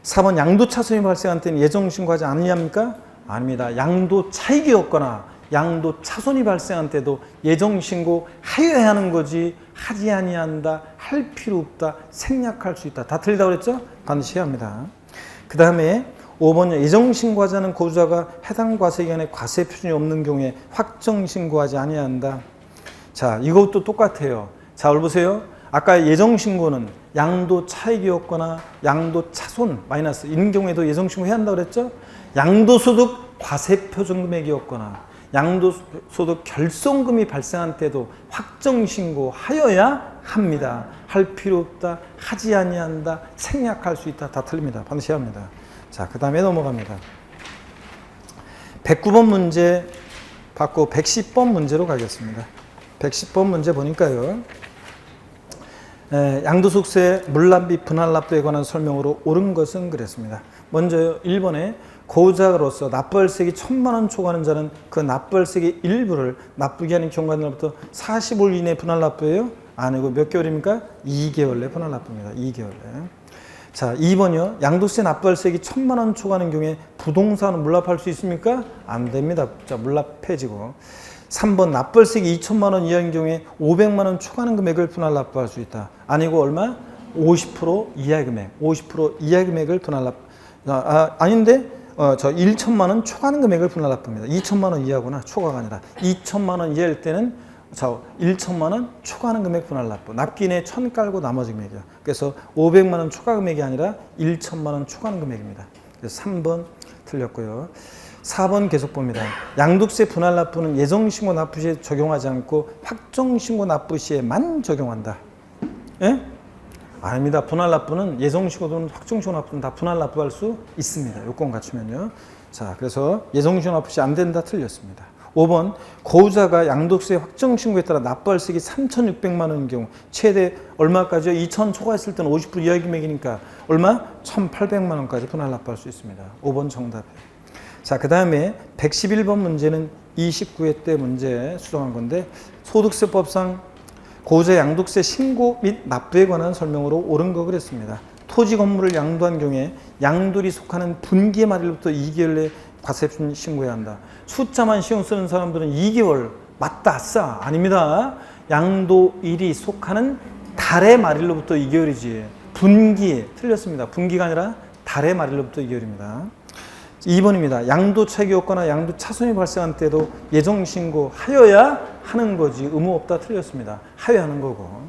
4번 양도 차손이 발생한 때는 예정신고하지 않느냐입니까? 아닙니다. 양도 차익이 없거나 양도 차손이 발생한 때도 예정신고 하여야 하는 거지 하지 아니한다, 할 필요 없다, 생략할 수 있다. 다 틀리다고 그랬죠? 반드시 해야 합니다. 그 다음에 5번요. 예정신고하지 않은 고주자가 해당 과세기간에 과세 표준이 없는 경우에 확정신고하지 아니한다. 자, 이것도 똑같아요. 자, 오늘 보세요. 아까 예정신고는 양도 차익이 없거나 양도 차손 마이너스 이런 경우에도 예정신고 해야 한다고 그랬죠? 양도소득 과세표준금액이었거나 양도소득 결손금이 발생한 때도 확정신고 하여야 합니다. 할 필요 없다, 하지 아니한다, 생략할 수 있다. 다 틀립니다. 반드시 해야 합니다. 자, 그 다음에 넘어갑니다. 109번 문제 받고 110번 문제로 가겠습니다. 110번 문제 보니까요. 양도소득세 물납비 분할납부에 관한 설명으로 옳은 것은 그랬습니다. 먼저 1번에 고자로서 납부할세액이 1,000만 원 초과하는 자는 그 납부할세액의 일부를 납부기한인 경과날부터 45일 이내 분할납부예요? 아니고 몇 개월입니까? 2개월 내 분할납부입니다. 2개월 내. 자, 2번이요. 양도세 납부할세액이 1,000만 원 초과하는 경우에 부동산은 물납할 수 있습니까? 안 됩니다. 자, 물납 폐지고. 3번 납부할세액이 2,000만 원 이하인 경우에 500만 원 초과하는 금액을 분할 납부할 수 있다. 아니고 얼마? 50% 이하 금액. 50% 이하 금액을 분할 납부. 아닌데 저 1,000만 원 초과하는 금액을 분할 납부입니다. 2,000만 원 이하구나. 초과가 아니라 2,000만 원 이하일 때는 자 1,000만 원 초과하는 금액 분할 납부. 납기내 1,000 깔고 나머지 금액이요. 그래서 500만 원 초과 금액이 아니라 1,000만 원 초과하는 금액입니다. 그래서 3번 틀렸고요. 4번 계속 봅니다. 양도세 분할 납부는 예정신고 납부 시에 적용하지 않고 확정신고 납부 시에만 적용한다. 예? 아닙니다. 분할 납부는 예정신고든 확정신고 납부는 다 분할 납부할 수 있습니다. 요건 갖추면요. 자, 그래서 예정신고 납부 시 안 된다 틀렸습니다. 5번 고유자가 양도세 확정신고에 따라 납부할세액이 3,600만 원인 경우 최대 얼마까지요? 2,000 초과했을 때는 50% 이하 금액이니까 얼마? 1,800만 원까지 분할 납부할 수 있습니다. 5번 정답이에요. 자, 그 다음에 111번 문제는 29회 때 문제 수정한 건데 소득세법상 고유자 양도세 신고 및 납부에 관한 설명으로 옳은 거 그랬습니다. 토지 건물을 양도한 경우에 양도일이 속하는 분기의 말일부터 2개월 내에 과세표준 신고해야 한다. 숫자만 신경 쓰는 사람들은 2개월 맞다 아싸 아닙니다. 양도일이 속하는 달의 말일로부터 2개월이지 분기 틀렸습니다. 분기가 아니라 달의 말일로부터 2개월입니다. 2번입니다. 양도 차익이 없거나 양도 차손이 발생한 때도 예정신고 하여야 하는 거지 의무 없다 틀렸습니다. 하여야 하는 거고.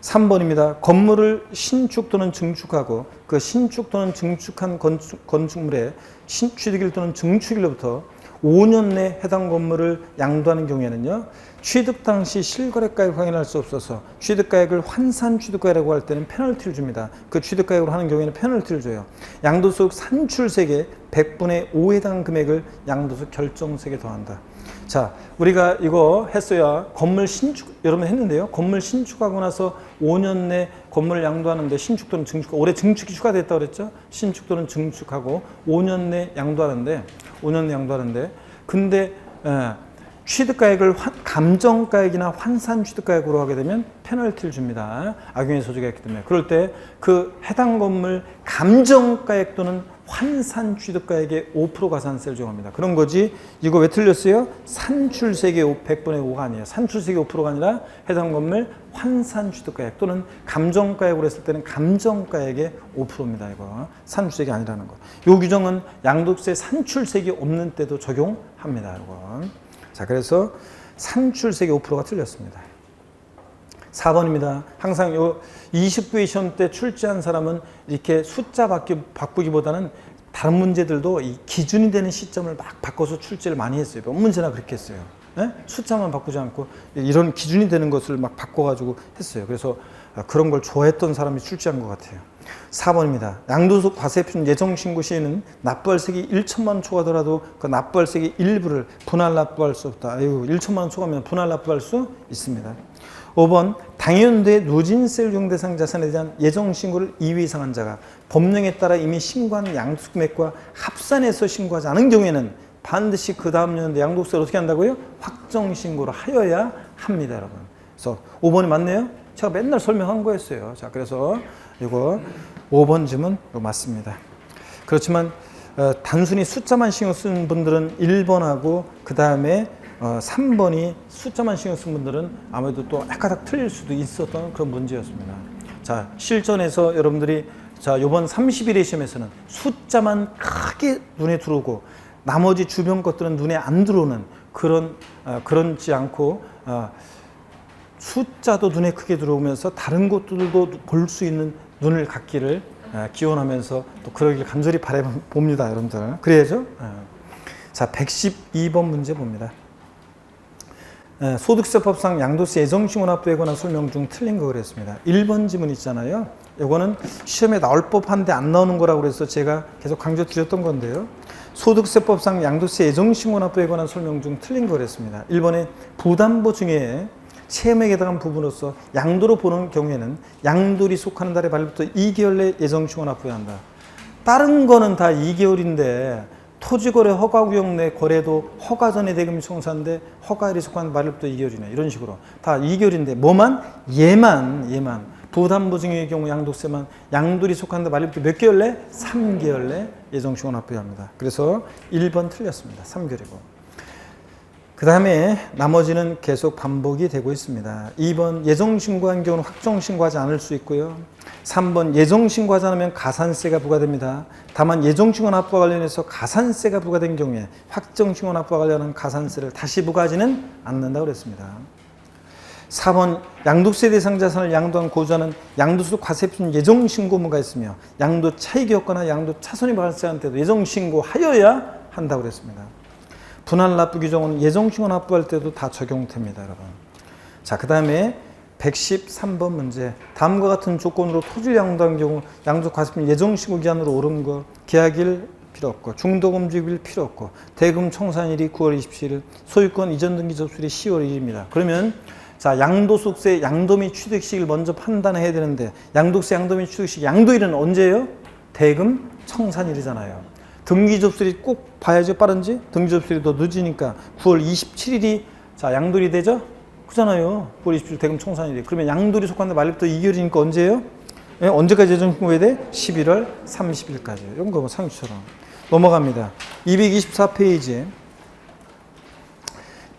3번입니다. 건물을 신축 또는 증축하고 그 신축 또는 증축한 건축물의 취득일 또는 증축일로부터 5년 내 해당 건물을 양도하는 경우에는요. 취득 당시 실거래가액을 확인할 수 없어서 취득가액을 환산 취득가액이라고 할 때는 페널티를 줍니다. 그 취득가액으로 하는 경우에는 페널티를 줘요. 양도소득 산출세액의 100분의 5 해당 금액을 양도소득 결정세액에 더한다. 자, 우리가 이거 했어야 건물 신축 여러분 했는데요. 건물 신축하고 나서 5년 내 건물을 양도하는데 신축 또는 증축 올해 증축이 추가됐다고 그랬죠. 신축 또는 증축하고 5년 내 양도하는데 근데 취득가액을 감정가액이나 환산 취득가액으로 하게 되면 페널티를 줍니다. 악용의 소지가 있기 때문에. 그럴 때 그 해당 건물 감정가액 또는 환산 취득가액의 5% 가산세를 적용합니다. 그런 거지. 이거 왜 틀렸어요? 산출세액의 100분의 5가 아니에요. 산출세액의 5%가 아니라 해당 건물 환산취득가액 또는 감정가액으로 했을 때는 감정가액의 5%입니다. 이거 산출세액이 아니라는 거. 이 규정은 양도세 산출세액이 없는 때도 적용합니다. 이거. 자, 그래서 산출세액의 5%가 틀렸습니다. 4번입니다. 항상 요 29회 시험 때 출제한 사람은 이렇게 숫자 바꾸기보다는 다른 문제들도 이 기준이 되는 시점을 막 바꿔서 출제를 많이 했어요. 몇 문제나 그렇게 했어요. 네? 숫자만 바꾸지 않고 이런 기준이 되는 것을 막 바꿔가지고 했어요. 그래서 그런 걸 좋아했던 사람이 출제한 것 같아요. 4번입니다. 양도소 과세표준 예정신고 시에는 납부할세액이 1천만 원 초과하더라도 그 납부할세액의 일부를 분할 납부할 수 없다. 아유, 1천만 원 초과하면 분할 납부할 수 있습니다. 5번 당연도의 누진세율 용 대상 자산에 대한 예정신고를 2회 이상 한 자가 법령에 따라 이미 신고한 양도세 금액과 합산해서 신고하지 않은 경우에는 반드시 그 다음 년도에 양도세를 어떻게 한다고요? 확정신고를 하여야 합니다, 여러분. 그래서 5번이 맞네요? 제가 맨날 설명한 거였어요. 자, 그래서 이거 5번 질문 맞습니다. 그렇지만 단순히 숫자만 신경 쓰는 분들은 1번하고 그 다음에 3번이 숫자만 신경 쓴 분들은 아무래도 또 약간 틀릴 수도 있었던 그런 문제였습니다. 자, 실전에서 여러분들이 자, 이번 31회 시험에서는 숫자만 크게 눈에 들어오고 나머지 주변 것들은 눈에 안 들어오는 그렇지 않고 숫자도 눈에 크게 들어오면서 다른 것들도 볼 수 있는 눈을 갖기를 기원하면서 또 그러길 간절히 바라봅니다, 여러분들. 그래야죠. 자, 112번 문제 봅니다. 소득세법상 양도세 예정신고 납부에 관한 설명 중 틀린 거 그랬습니다. 1번 지문 있잖아요. 이거는 시험에 나올 법한데 안 나오는 거라고 그래서 제가 계속 강조드렸던 건데요. 소득세법상 양도세 예정신고 납부에 관한 설명 중 틀린 거 그랬습니다. 1번에 부담보 중에 세액에 해당한 부분으로서 양도로 보는 경우에는 양도일이 속하는 달의 말부터 2개월 내 예정신고 납부해야 한다. 다른 거는 다 2개월인데 토지거래 허가구역 내 거래도 허가 전에 대금이 청산돼 허가일이 속한 말부터 2개월이네. 이런 식으로 다 2개월인데 뭐만? 얘만 부담보증의 경우 양도세만 양도일이 속한다 말부터 몇 개월 내? 3개월 내 예정신고 납부해야 합니다. 그래서 1번 틀렸습니다. 3개월이고. 그 다음에 나머지는 계속 반복이 되고 있습니다. 2번 예정신고한 경우는 확정신고하지 않을 수 있고요. 3번 예정신고하지 않으면 가산세가 부과됩니다. 다만 예정신고 납부와 관련해서 가산세가 부과된 경우에 확정신고 납부와 관련한 가산세를 다시 부과하지는 않는다고 그랬습니다. 4번 양도세 대상 자산을 양도한 고지자는 양도소 과세표준 예정신고무가 있으며 양도 차익이 없거나 양도 차손이 발생한 때도 예정신고하여야 한다고 그랬습니다. 분할 납부 규정은 예정신고 납부할 때도 다 적용됩니다, 여러분. 자, 그 다음에 113번 문제. 다음과 같은 조건으로 토지를 양도한 경우 양도 과세표준 예정신고 기한으로 오른 거 계약일 필요 없고 중도금지일 필요 없고 대금 청산일이 9월 27일 소유권 이전 등기 접수일이 10월 1일입니다. 그러면 자, 양도소득세 양도 및 취득시기를 먼저 판단해야 되는데 양도세 양도 및 취득시기 양도일은 언제예요? 대금 청산일이잖아요. 등기 접수일이 꼭 봐야죠. 빠른지. 등기 접수일이 더 늦으니까 9월 27일이 자, 양도일이 되죠? 그잖아요. 9월 27일 대금 청산일이. 그러면 양도일이 속한다 말부터 2개월이니까 언제예요? 네, 언제까지 예정신고해야 돼? 11월 30일까지. 이런 거 뭐 상식처럼. 넘어갑니다. 224페이지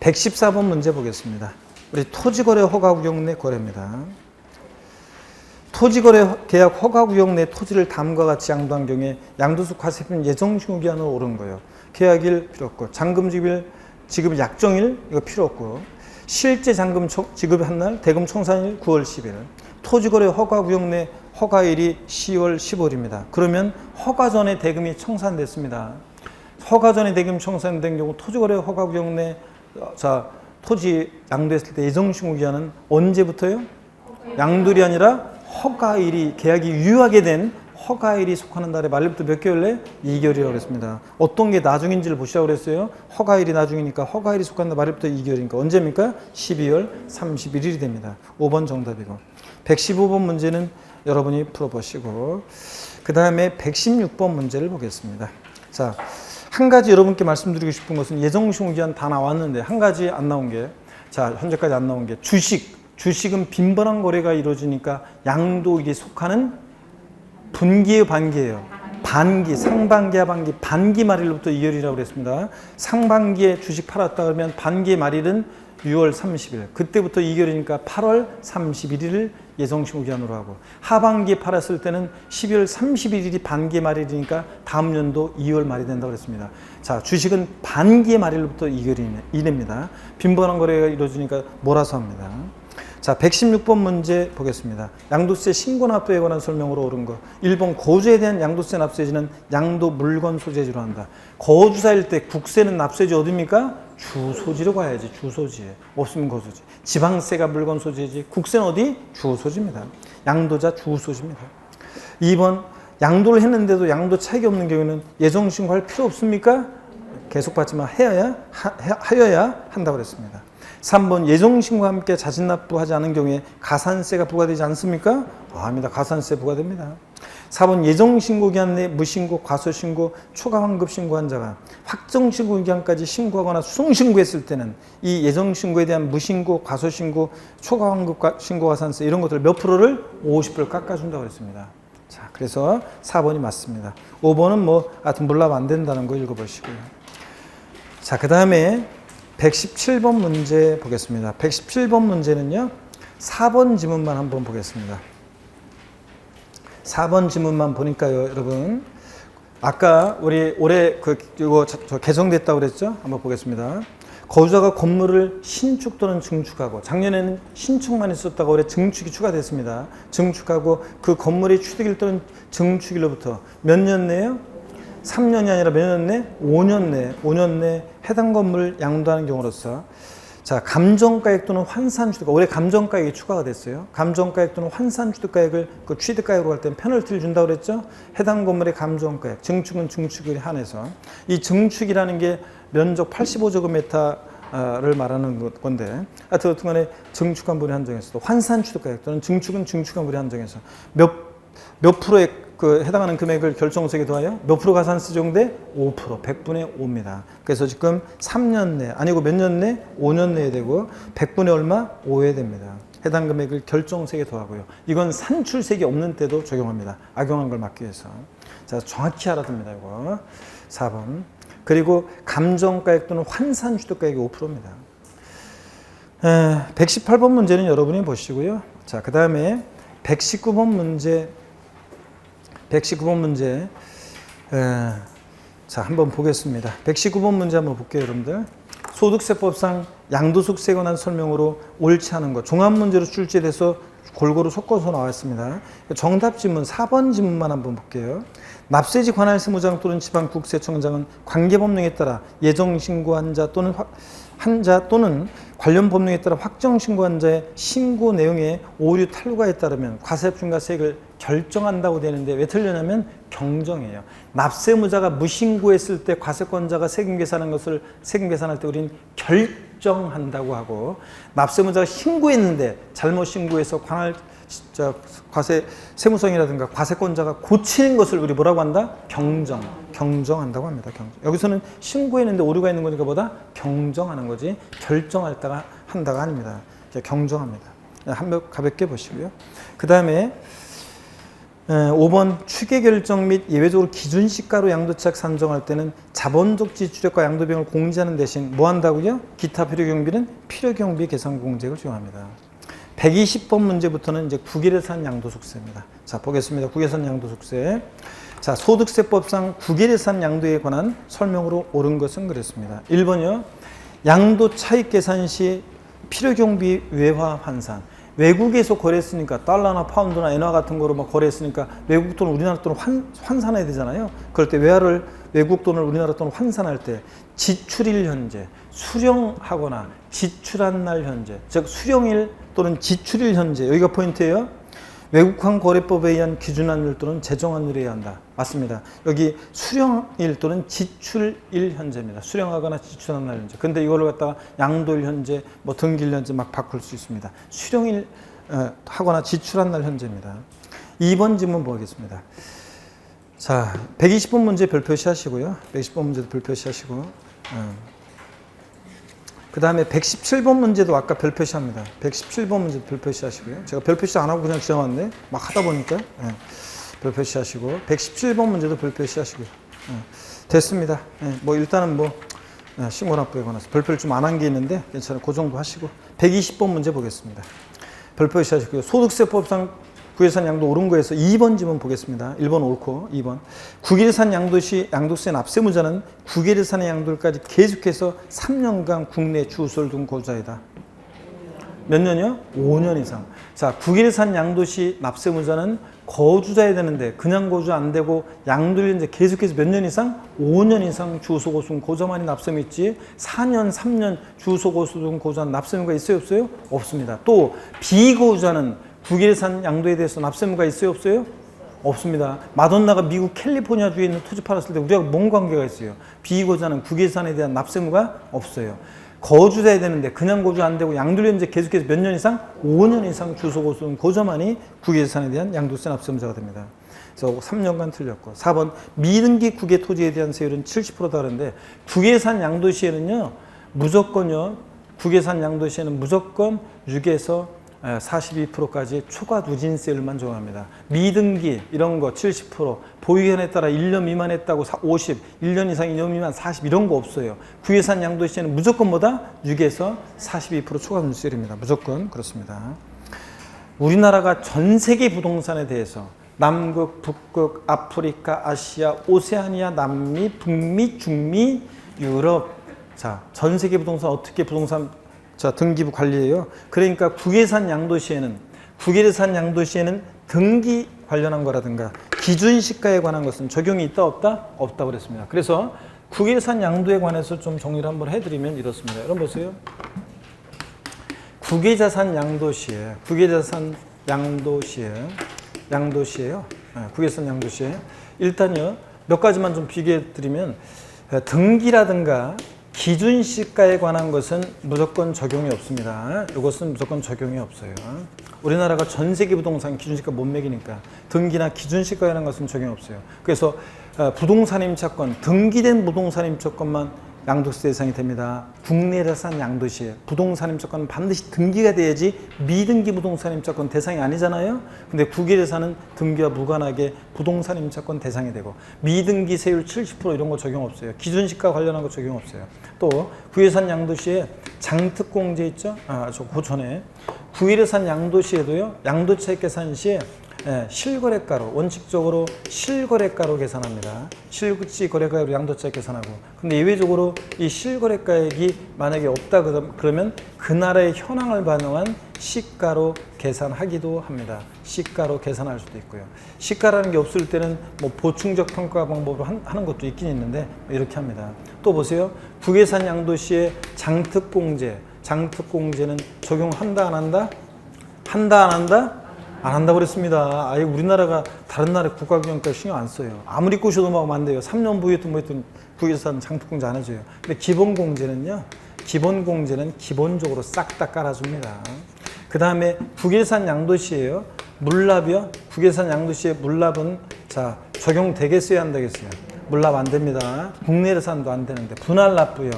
114번 문제 보겠습니다. 우리 토지거래 허가구역 내 거래입니다. 토지거래 계약 허가구역 내 토지를 다음과 같이 양도한 경우에 양도소 과세표준 예정신고 기한으로 오른 거예요. 계약일 필요 없고 잔금지급일 지급 약정일 이거 필요 없고 실제 잔금 지급한 날 대금 청산일 9월 10일 토지거래 허가구역 내 허가일이 10월 15일입니다. 그러면 허가 전에 대금이 청산됐습니다. 허가 전에 대금 청산된 경우 토지거래 허가구역 내 자, 토지 양도했을 때 예정신고 기한은 언제부터요? 양도일이 아니라 허가일이 계약이 유효하게 된 허가일이 속하는 달의 말부터 몇 개월 내? 2개월이라고 그랬습니다. 어떤 게 나중인지를 보시라고 그랬어요. 허가일이 나중이니까 허가일이 속한 말부터 2개월이니까 언제입니까? 12월 31일이 됩니다. 5번 정답이고 115번 문제는 여러분이 풀어보시고 그 다음에 116번 문제를 보겠습니다. 자, 한 가지 여러분께 말씀드리고 싶은 것은 예정신고 기한 다 나왔는데 한 가지 안 나온 게 자, 현재까지 안 나온 게 주식은 빈번한 거래가 이루어지니까 양도일이 속하는 분기의 반기예요. 반기, 상반기, 하반기, 반기 말일부터 2개월이라고 그랬습니다. 상반기에 주식 팔았다 그러면 반기의 말일은 6월 30일. 그때부터 2개월이니까 8월 31일을 예정신고 기한으로 하고, 하반기에 팔았을 때는 12월 31일이 반기 말일이니까 다음 연도 2월 말이 된다고 그랬습니다. 자, 주식은 반기 말일부터 2개월 이내입니다. 빈번한 거래가 이루어지니까 몰아서 합니다. 자, 116번 문제 보겠습니다. 양도세 신고 납부에 관한 설명으로 옳은 거. 1번 거주에 대한 양도세 납세지는 양도 물건 소재지로 한다. 거주사일 때 국세는 납세지 어디입니까? 주소지로 가야지. 주소지에. 없으면 거주지. 지방세가 물건 소재지. 국세는 어디? 주소지입니다. 양도자 주소지입니다. 2번 양도를 했는데도 양도 차익이 없는 경우는 예정신고할 필요 없습니까? 계속 받지만 하여야 한다고 그랬습니다. 3번 예정신고와 함께 자진납부하지 않은 경우에 가산세가 부과되지 않습니까? 아닙니다. 가산세 부과됩니다. 4번 예정신고 기한 내 무신고, 과소신고, 초과환급 신고한 자가 확정신고 기간까지 신고하거나 수송신고했을 때는 이 예정신고에 대한 무신고, 과소신고, 초과환급 신고 가산세 이런 것들 몇 프로를 50% 깎아준다고 그랬습니다. 자, 그래서 4번이 맞습니다. 5번은 뭐 하여튼 몰라도 안 된다는 거 읽어보시고요. 자, 그 다음에 117번 문제 보겠습니다. 117번 문제는요, 4번 지문만 한번 보겠습니다. 4번 지문만 보니까요, 여러분. 아까 우리 올해 이거 개정됐다고 그랬죠? 한번 보겠습니다. 거주자가 건물을 신축 또는 증축하고, 작년에는 신축만 있었다가 올해 증축이 추가됐습니다. 증축하고 그 건물의 취득일 또는 증축일로부터 몇 년 내요? 3년이 아니라 몇 년 내? 5년 내 해당 건물을 양도하는 경우로서, 자, 감정가액 또는 환산취득가, 올해 감정가액이 추가가 됐어요. 감정가액 또는 환산취득가액을 그 취득가액으로 할 때는 페널티를 준다고 그랬죠. 해당 건물의 감정가액, 증축은 증축에 한해서. 이 증축이라는 게 면적 85제곱미터를 말하는 건데, 하여튼 간에 증축한 분이 한정해서, 또 환산취득가액 또는 증축은 증축한 분이 한정해서 몇 프로의 그 해당하는 금액을 결정세에 더하여 몇 프로 가산세 적용돼? 5%, 100분의 5입니다. 그래서 지금 3년 내, 아니고 몇 년 내? 5년 내에 되고 100분의 얼마? 5에 됩니다. 해당 금액을 결정세에 더하고요. 이건 산출세액이 없는 때도 적용합니다. 악용한 걸 막기 위해서. 자, 정확히 알아둡니다. 이거 4번. 그리고 감정가액 또는 환산취득가액이 5%입니다. 118번 문제는 여러분이 보시고요. 자, 그 다음에 119번 문제. 자, 한번 보겠습니다. 119번 문제 한번 볼게요, 여러분들. 소득세법상 양도소득세에 관한 설명으로 옳지 않은 것, 종합문제로 출제돼서 골고루 섞어서 나왔습니다. 정답 지문 4번 지문만 한번 볼게요. 납세지 관할세무장 또는 지방국세청장은 관계법령에 따라 예정신고한 자 또는 관련 법령에 따라 확정신고한 자의 신고 내용에 오류 탈루가에 따르면 과세중과세액을 결정한다고 되는데, 왜 틀렸냐면 경정이에요. 납세무자가 무신고했을 때 과세권자가 세금 계산할 때 우리는 결정한다고 하고, 납세무자가 신고했는데 잘못 신고해서 과세 세무성이라든가 과세권자가 고치는 것을 우리 뭐라고 한다? 경정한다고 합니다. 여기서는 신고했는데 오류가 있는 거니까 뭐다? 경정하는 거지, 결정한다가 아닙니다. 경정합니다. 한번 가볍게 보시고요. 그 다음에 5번 추계 결정 및 예외적으로 기준시가로 양도차익 산정할 때는 자본적 지출액과 양도비용을 공제하는 대신 뭐 한다고요? 기타 필요경비는 필요경비 계산 공제를 적용합니다. 120번 문제부터는 이제 국외예산 양도소득세입니다. 자, 보겠습니다. 국외예산 양도소득세. 자, 소득세법상 국외예산 양도에 관한 설명으로 옳은 것은 그랬습니다. 1번이요. 양도차익 계산 시 필요경비 외화 환산. 외국에서 거래했으니까 달러나 파운드나 엔화 같은 거로 막 거래했으니까 외국 돈 우리나라 돈을 환산해야 되잖아요. 그럴 때 외국 돈을 우리나라 돈으로 환산할 때 지출일 현재, 수령하거나 지출한 날 현재, 즉 수령일 또는 지출일 현재, 여기가 포인트예요. 외국환 거래법에 의한 기준환율 또는 재정환율에 의해야 한다. 맞습니다. 여기 수령일 또는 지출일 현재입니다. 수령하거나 지출한 날 현재. 근데 이거를 갖다가 양도일 현재, 뭐 등기일 현재 막 바꿀 수 있습니다. 수령일 하거나 지출한 날 현재입니다. 2번 질문 보겠습니다. 자, 120번 문제 별표시 하시고요. 120번 문제도 별표시 하시고. 그 다음에 117번 문제도 아까 별표시 합니다. 117번 문제도 별표시 하시고요. 제가 별표시 안 하고 그냥 지나왔는데 막 하다 보니까 별표시 하시고, 117번 문제도 별표시 하시고요. 됐습니다. 뭐 일단은 뭐 신고납부에 관해서 별표를 좀 안 한 게 있는데 괜찮아요. 그 정도 하시고 120번 문제 보겠습니다. 별표 하시고요. 소득세법상 국외산 양도 옳은 거에서 2번 지문 보겠습니다. 1번 옳고 2번. 국외산 양도시 양도세 납세무자는 국외산의 양도까지 계속해서 3년간 국내 주소를 둔 거주자이다. 몇 년이요? 5년 이상. 자, 국외산 양도시 납세무자는 거주자야 되는데 그냥 거주 안 되고 양도를 이제 계속해서 몇 년 이상? 5년 이상 주소 고수 고자만이 납세무 있지 4년, 3년 주소 고수 둔 고자는 납세무가 있어요, 없어요? 없습니다. 또 비거주자는 국외산 양도에 대해서 납세무가 있어요, 없어요? 없습니다. 마돈나가 미국 캘리포니아주에 있는 토지 팔았을 때 우리가 뭔 관계가 있어요? 비거주자는 국외산에 대한 납세무가 없어요. 거주자야 되는데 그냥 거주 안 되고 양도를 이제 계속해서 몇 년 이상? 5년 이상 주소 고수는 고자만이 국외산에 대한 양도세 납세무자가 됩니다. 그래서 3년간 틀렸고 4번 미등기 국외 토지에 대한 세율은 70%다 그러는데 국외산 양도시에는요 무조건요 국외산 양도시에는 무조건 6에서 42%까지 초과 누진세율만 적용합니다. 미등기 이런 거 70%, 보유기간에 따라 1년 미만 했다고 50, 1년 이상 2년 미만 40 이런 거 없어요. 국외산 양도시에는 무조건 뭐다? 6에서 42% 초과 누진세율입니다. 무조건 그렇습니다. 우리나라가 전 세계 부동산에 대해서 남극, 북극, 아프리카, 아시아, 오세아니아, 남미, 북미, 중미, 유럽 자, 전 세계 부동산 어떻게 부동산 자, 등기부 관리예요. 그러니까 국외산 양도시에는 등기 관련한 거라든가 기준시가에 관한 것은 적용이 있다 없다? 없다 그랬습니다. 그래서 국외산 양도에 관해서 좀 정리를 한번 해드리면 이렇습니다. 여러분 보세요. 국외자산 양도시에 국외산 양도시에 일단요 몇 가지만 좀 비교해 드리면 등기라든가 기준시가에 관한 것은 무조건 적용이 없습니다. 이것은 무조건 적용이 없어요. 우리나라가 전 세계 부동산 기준시가 못 매기니까 등기나 기준시가에 관한 것은 적용이 없어요. 그래서 부동산 임차권, 등기된 부동산 임차권만 양도세 대상이 됩니다. 국내자산 양도시에 부동산 임차권은 반드시 등기가 돼야지 미등기 부동산 임차권 대상이 아니잖아요. 근데 국외자산은 등기와 무관하게 부동산 임차권 대상이 되고 미등기 세율 70% 이런 거 적용 없어요. 기준시가 관련한 거 적용 없어요. 또 국외산 양도시에 장특공제 있죠? 그 전에 국외자산 양도시에도요. 양도차익 계산 시에 실거래가로 원칙적으로 실거래가로 계산합니다. 실거래가로 양도차익 계산하고 근데 예외적으로 이 실거래가액이 만약에 없다 그러면 그 나라의 현황을 반영한 시가로 계산하기도 합니다. 시가로 계산할 수도 있고요. 시가라는 게 없을 때는 뭐 보충적 평가 방법으로 하는 것도 있긴 있는데 이렇게 합니다. 또 보세요. 국외산 양도시에 장특공제는 적용한다 안 한다? 한다 안 한다? 안 한다고 그랬습니다. 아예 우리나라가 다른 나라 국가경영까지 신경 안 써요. 아무리 꼬셔도 막 안 돼요. 3년 부였든 뭐였든 국외산 장특공제 안 해줘요. 근데 기본공제는 기본적으로 싹 다 깔아줍니다. 그 다음에 국외산 양도시에요. 물납이요. 국외산 양도시에 물납은 자 적용되겠어요, 안 되겠어요? 물납 안 됩니다. 국내산도 안 되는데 분할납부요.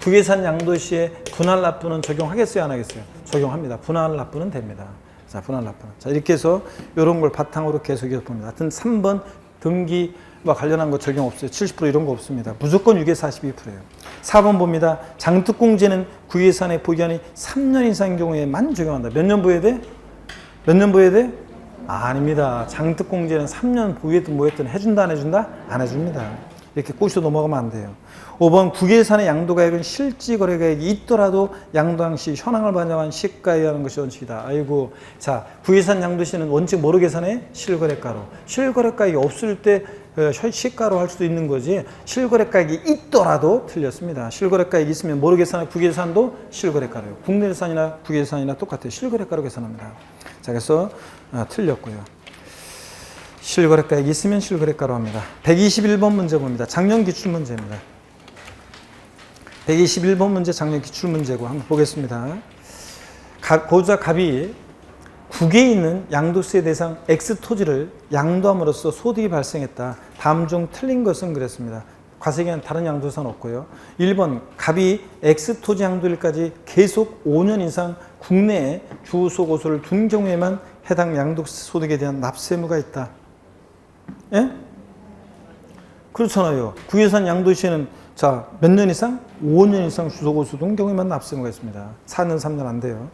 국외산 양도시에 분할납부는 적용하겠어요, 안 하겠어요? 적용합니다. 분할납부는 됩니다. 자, 분할납부는. 자, 이렇게 해서 이런 걸 바탕으로 계속해서 봅니다. 하여튼 3번 등기와 관련한 거 적용 없어요. 70% 이런 거 없습니다. 무조건 6에서 42%예요. 4번 봅니다. 장특공제는 국외산의 보유기간이 3년 이상인 경우에만 적용한다. 몇 년 보여야 돼? 몇 년 보여야 돼? 아닙니다. 장특공제는 3년 보유했든 뭐했든 해준다 안 해준다? 안 해줍니다. 이렇게 꼬시고 넘어가면 안 돼요. 5번 국외산의 양도가액은 실지거래가액이 있더라도 양도항 시 현황을 반영한 시가에 의하는 것이 원칙이다. 아이고, 자 국외산 양도시는 원칙 뭐로 계산해? 실거래가로. 실거래가액이 없을 때 시가로 할 수도 있는 거지 실거래가액이 있더라도 틀렸습니다. 실거래가액이 있으면 뭐로 계산해? 국외산도 실거래가로요. 국내산이나 국외산이나 똑같아요. 실거래가로 계산합니다. 자 그래서 틀렸고요. 실거래가액이 있으면 실거래가로 합니다. 121번 문제 봅니다. 작년 기출문제입니다. 121번 문제 작년 기출문제고 한번 보겠습니다. 고자 갑이 국외에 있는 양도세 대상 X 토지를 양도함으로써 소득이 발생했다. 다음 중 틀린 것은 그랬습니다. 과세기한 다른 양도세는 없고요. 1번 갑이 X 토지 양도일까지 계속 5년 이상 국내에 주소 고소를 둔 경우에만 해당 양도세 소득에 대한 납세무가 있다. 예? 그렇잖아요. 국외산 양도시에는 자, 몇 년 이상? 5년 이상 주소고수동 경우에만 납세의무가 있습니다. 4년, 3년 안 돼요.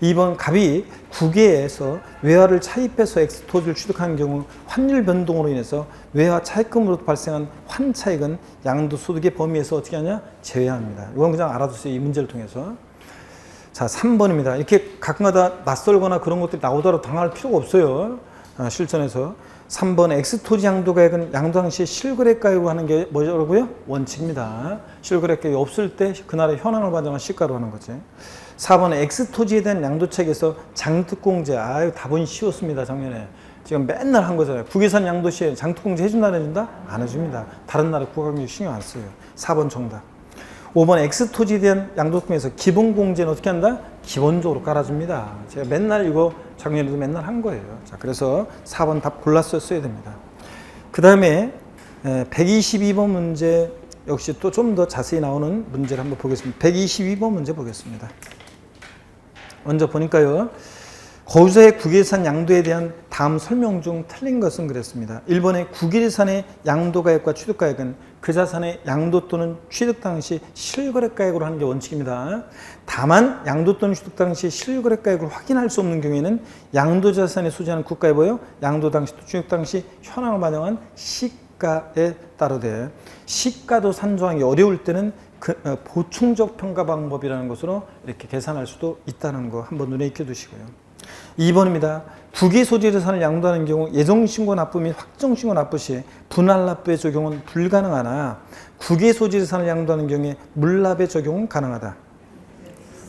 2번 갑이 국외에서 외화를 차입해서 엑스토지를 취득하는 경우 환율 변동으로 인해서 외화 차입금으로 발생한 환차익은 양도소득의 범위에서 어떻게 하냐? 제외합니다. 이건 그냥 알아두세요. 이 문제를 통해서. 자, 3번입니다. 이렇게 가끔가다 낯설거나 그런 것들이 나오더라도 당할 필요가 없어요. 실전에서. 3번 엑스토지 양도가액은 양도 당시 실거래가액으로 하는 게 뭐라고요? 원칙입니다. 실거래가액이 없을 때 그날의 현황을 반영한 시가로 하는 거지. 4번 엑스토지에 대한 양도책에서 장특공제. 아유, 답은 쉬웠습니다. 작년에. 지금 맨날 한 거잖아요. 국외산 양도시에 장특공제 해준다 안 해준다? 안 해줍니다. 다른 나라 국가경제 신경 안 써요. 4번 정답. 5번 엑스토지에 대한 양도세에서 기본공제는 어떻게 한다? 기본적으로 깔아줍니다. 제가 맨날 이거 작년에도 맨날 한 거예요. 자, 그래서 4번 답 골라서 써야 됩니다. 그 다음에 122번 문제 역시 또 좀 더 자세히 나오는 문제를 한번 보겠습니다. 122번 문제 보겠습니다. 먼저 보니까요. 거주자의 국외산 양도에 대한 다음 설명 중 틀린 것은 그랬습니다. 1번에 국외산의 양도가액과 취득가액은 그 자산의 양도 또는 취득 당시 실거래가액으로 하는 게 원칙입니다. 다만 양도 또는 취득 당시 실거래가액을 확인할 수 없는 경우에는 양도자산에 소지하는 국가에 보여 양도 당시 또 취득 당시 현황을 반영한 시가에 따르되 시가도 산정하기 어려울 때는 보충적 평가 방법이라는 것으로 이렇게 계산할 수도 있다는 거 한번 눈에 익혀두시고요. 2번입니다. 국외 소재 자산을 양도하는 경우 예정신고 납부 및 확정신고 납부 시 분할납부의 적용은 불가능하나 국외 소재 자산을 양도하는 경우에 물납의 적용은 가능하다.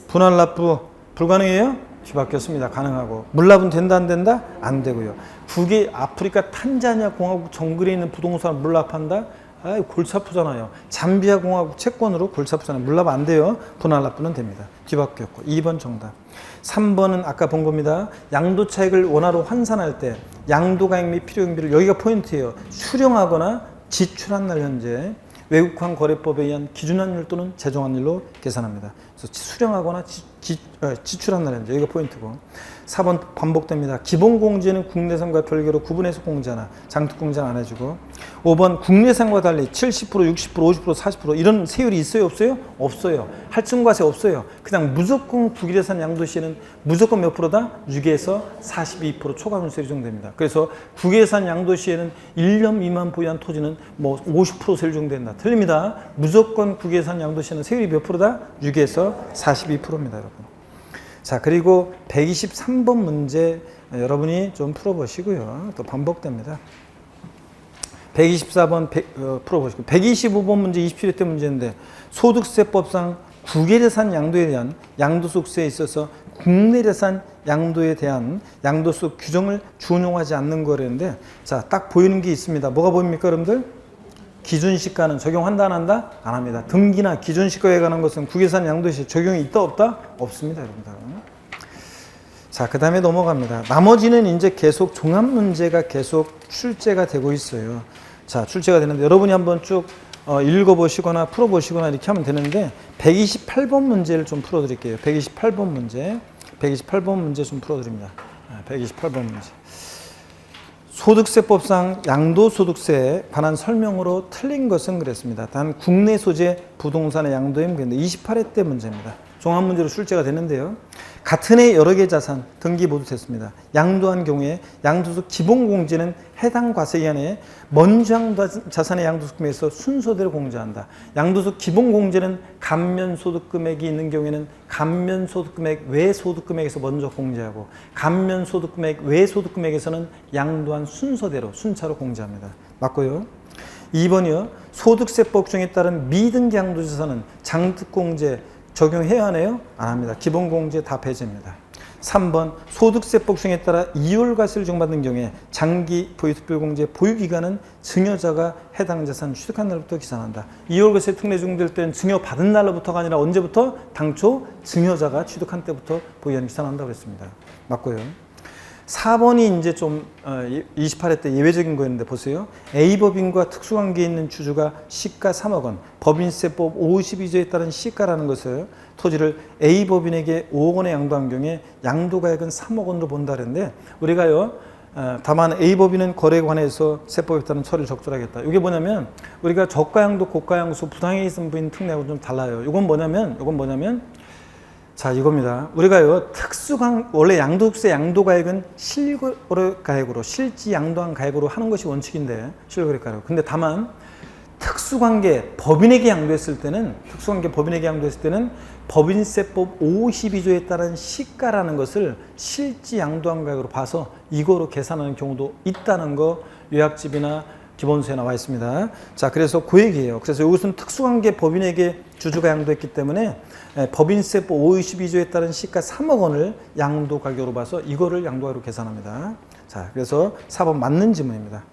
분할납부 불가능해요? 뒤바뀌었습니다. 가능하고. 물납은 된다 안 된다? 안 되고요. 국외 아프리카 탄자니아 공화국 정글에 있는 부동산을 물납한다? 아이, 골치 아프잖아요. 잠비아 공화국 채권으로 골치 아프잖아요. 물납 안 돼요. 분할납부는 됩니다. 뒤바뀌었고. 2번 정답. 3번은 아까 본 겁니다. 양도 차익을 원화로 환산할 때 양도가액 및 필요경비를 여기가 포인트예요. 수령하거나 지출한 날 현재 외국환 거래법에 의한 기준환율 또는 제정환율로 계산합니다. 그래서 수령하거나 지출한 날 현재 여기가 포인트고. 4번 반복됩니다. 기본공제는 국내산과 별개로 구분해서 공제하나 장특공제는 안 해주고. 5번 국내산과 달리 70%, 60%, 50%, 40% 이런 세율이 있어요? 없어요? 없어요. 할증과세 없어요. 그냥 무조건 국외산 양도시에는 무조건 몇 프로다? 6에서 42% 초과물세 적용됩니다. 그래서 국외산 양도시에는 1년 미만 보유한 토지는 뭐 50% 세율 적용된다. 틀립니다. 무조건 국외산 양도시에는 세율이 몇 프로다? 6에서 42%입니다, 여러분. 자, 그리고 123번 문제 여러분이 좀 풀어보시고요. 또 반복됩니다. 124번 풀어보시고 125번 문제 27회 때 문제인데 소득세법상 국외재산 양도에 대한 양도소득세에 있어서 국내재산 양도에 대한 양도소득 규정을 준용하지 않는 거라는데 자, 딱 보이는 게 있습니다. 뭐가 보입니까, 여러분들? 기준시가는 적용한다 안 한다? 안 합니다. 등기나 기준시가에 관한 것은 국외산 양도시 적용이 있다 없다? 없습니다, 여러분들. 자, 그 다음에 넘어갑니다. 나머지는 이제 계속 종합 문제가 계속 출제가 되고 있어요. 자, 출제가 되는데 여러분이 한번 쭉 읽어보시거나 풀어보시거나 이렇게 하면 되는데 128번 문제를 좀 풀어드릴게요. 128번 문제. 128번 문제 좀 풀어드립니다. 128번 문제. 소득세법상 양도소득세에 관한 설명으로 틀린 것은 그랬습니다. 단 국내 소재 부동산의 양도의 문제인데 28회 때 문제입니다. 종합문제로 출제가 되는데요. 같은 해 여러 개 자산 등기 모두 됐습니다. 양도한 경우에 양도소 기본공제는 해당 과세기간에 먼저 자산의 양도소득금액에서 순서대로 공제한다. 양도소 기본공제는 감면소득금액이 있는 경우에는 감면소득금액 외 소득금액에서 먼저 공제하고 감면소득금액 외 소득금액에서는 양도한 순서대로 순차로 공제합니다. 맞고요. 2번이요. 소득세법 규정에 따른 미등기 양도자산은 장특공제 적용해야 하네요? 안 합니다. 기본공제 다 배제입니다. 3번 소득세법 규정에 따라 이월과세를 적용받는 경우에 장기 보유특별공제 보유기간은 증여자가 해당 자산 취득한 날부터 기산한다. 이월과세 특례 적용될 때는 증여받은 날로부터가 아니라 언제부터? 당초 증여자가 취득한 때부터 보유한 기산한다고 했습니다. 맞고요. 4번이 이제 좀 28회 때 예외적인 거였는데 보세요. A법인과 특수관계에 있는 주주가 시가 3억 원, 법인세법 52조에 따른 시가라는 것을 토지를 A법인에게 5억 원에 양도한 경우에 양도가액은 3억 원으로 본다 그랬는데 우리가요 다만 A법인은 거래에 관해서 세법에 따른 처리를 적절하겠다. 이게 뭐냐면 우리가 저가양도 고가양수 부당해있음 부인 특례하고 좀 달라요. 이건 뭐냐면 자 이겁니다. 우리가요 원래 양도세 양도가액은 실거래가액으로 실지 양도한 가액으로 하는 것이 원칙인데 실거래가액. 근데 다만 특수관계 법인에게 양도했을 때는 법인세법 52조에 따른 시가라는 것을 실지 양도한 가액으로 봐서 이거로 계산하는 경우도 있다는 거 요약집이나 기본서에 나와 있습니다. 자, 그래서 그 얘기예요. 그래서 이것은 특수관계 법인에게 주주가 양도했기 때문에 법인세법 52조에 따른 시가 3억 원을 양도 가격으로 봐서 이거를 양도가격으로 계산합니다. 자, 그래서 4번 맞는 지문입니다.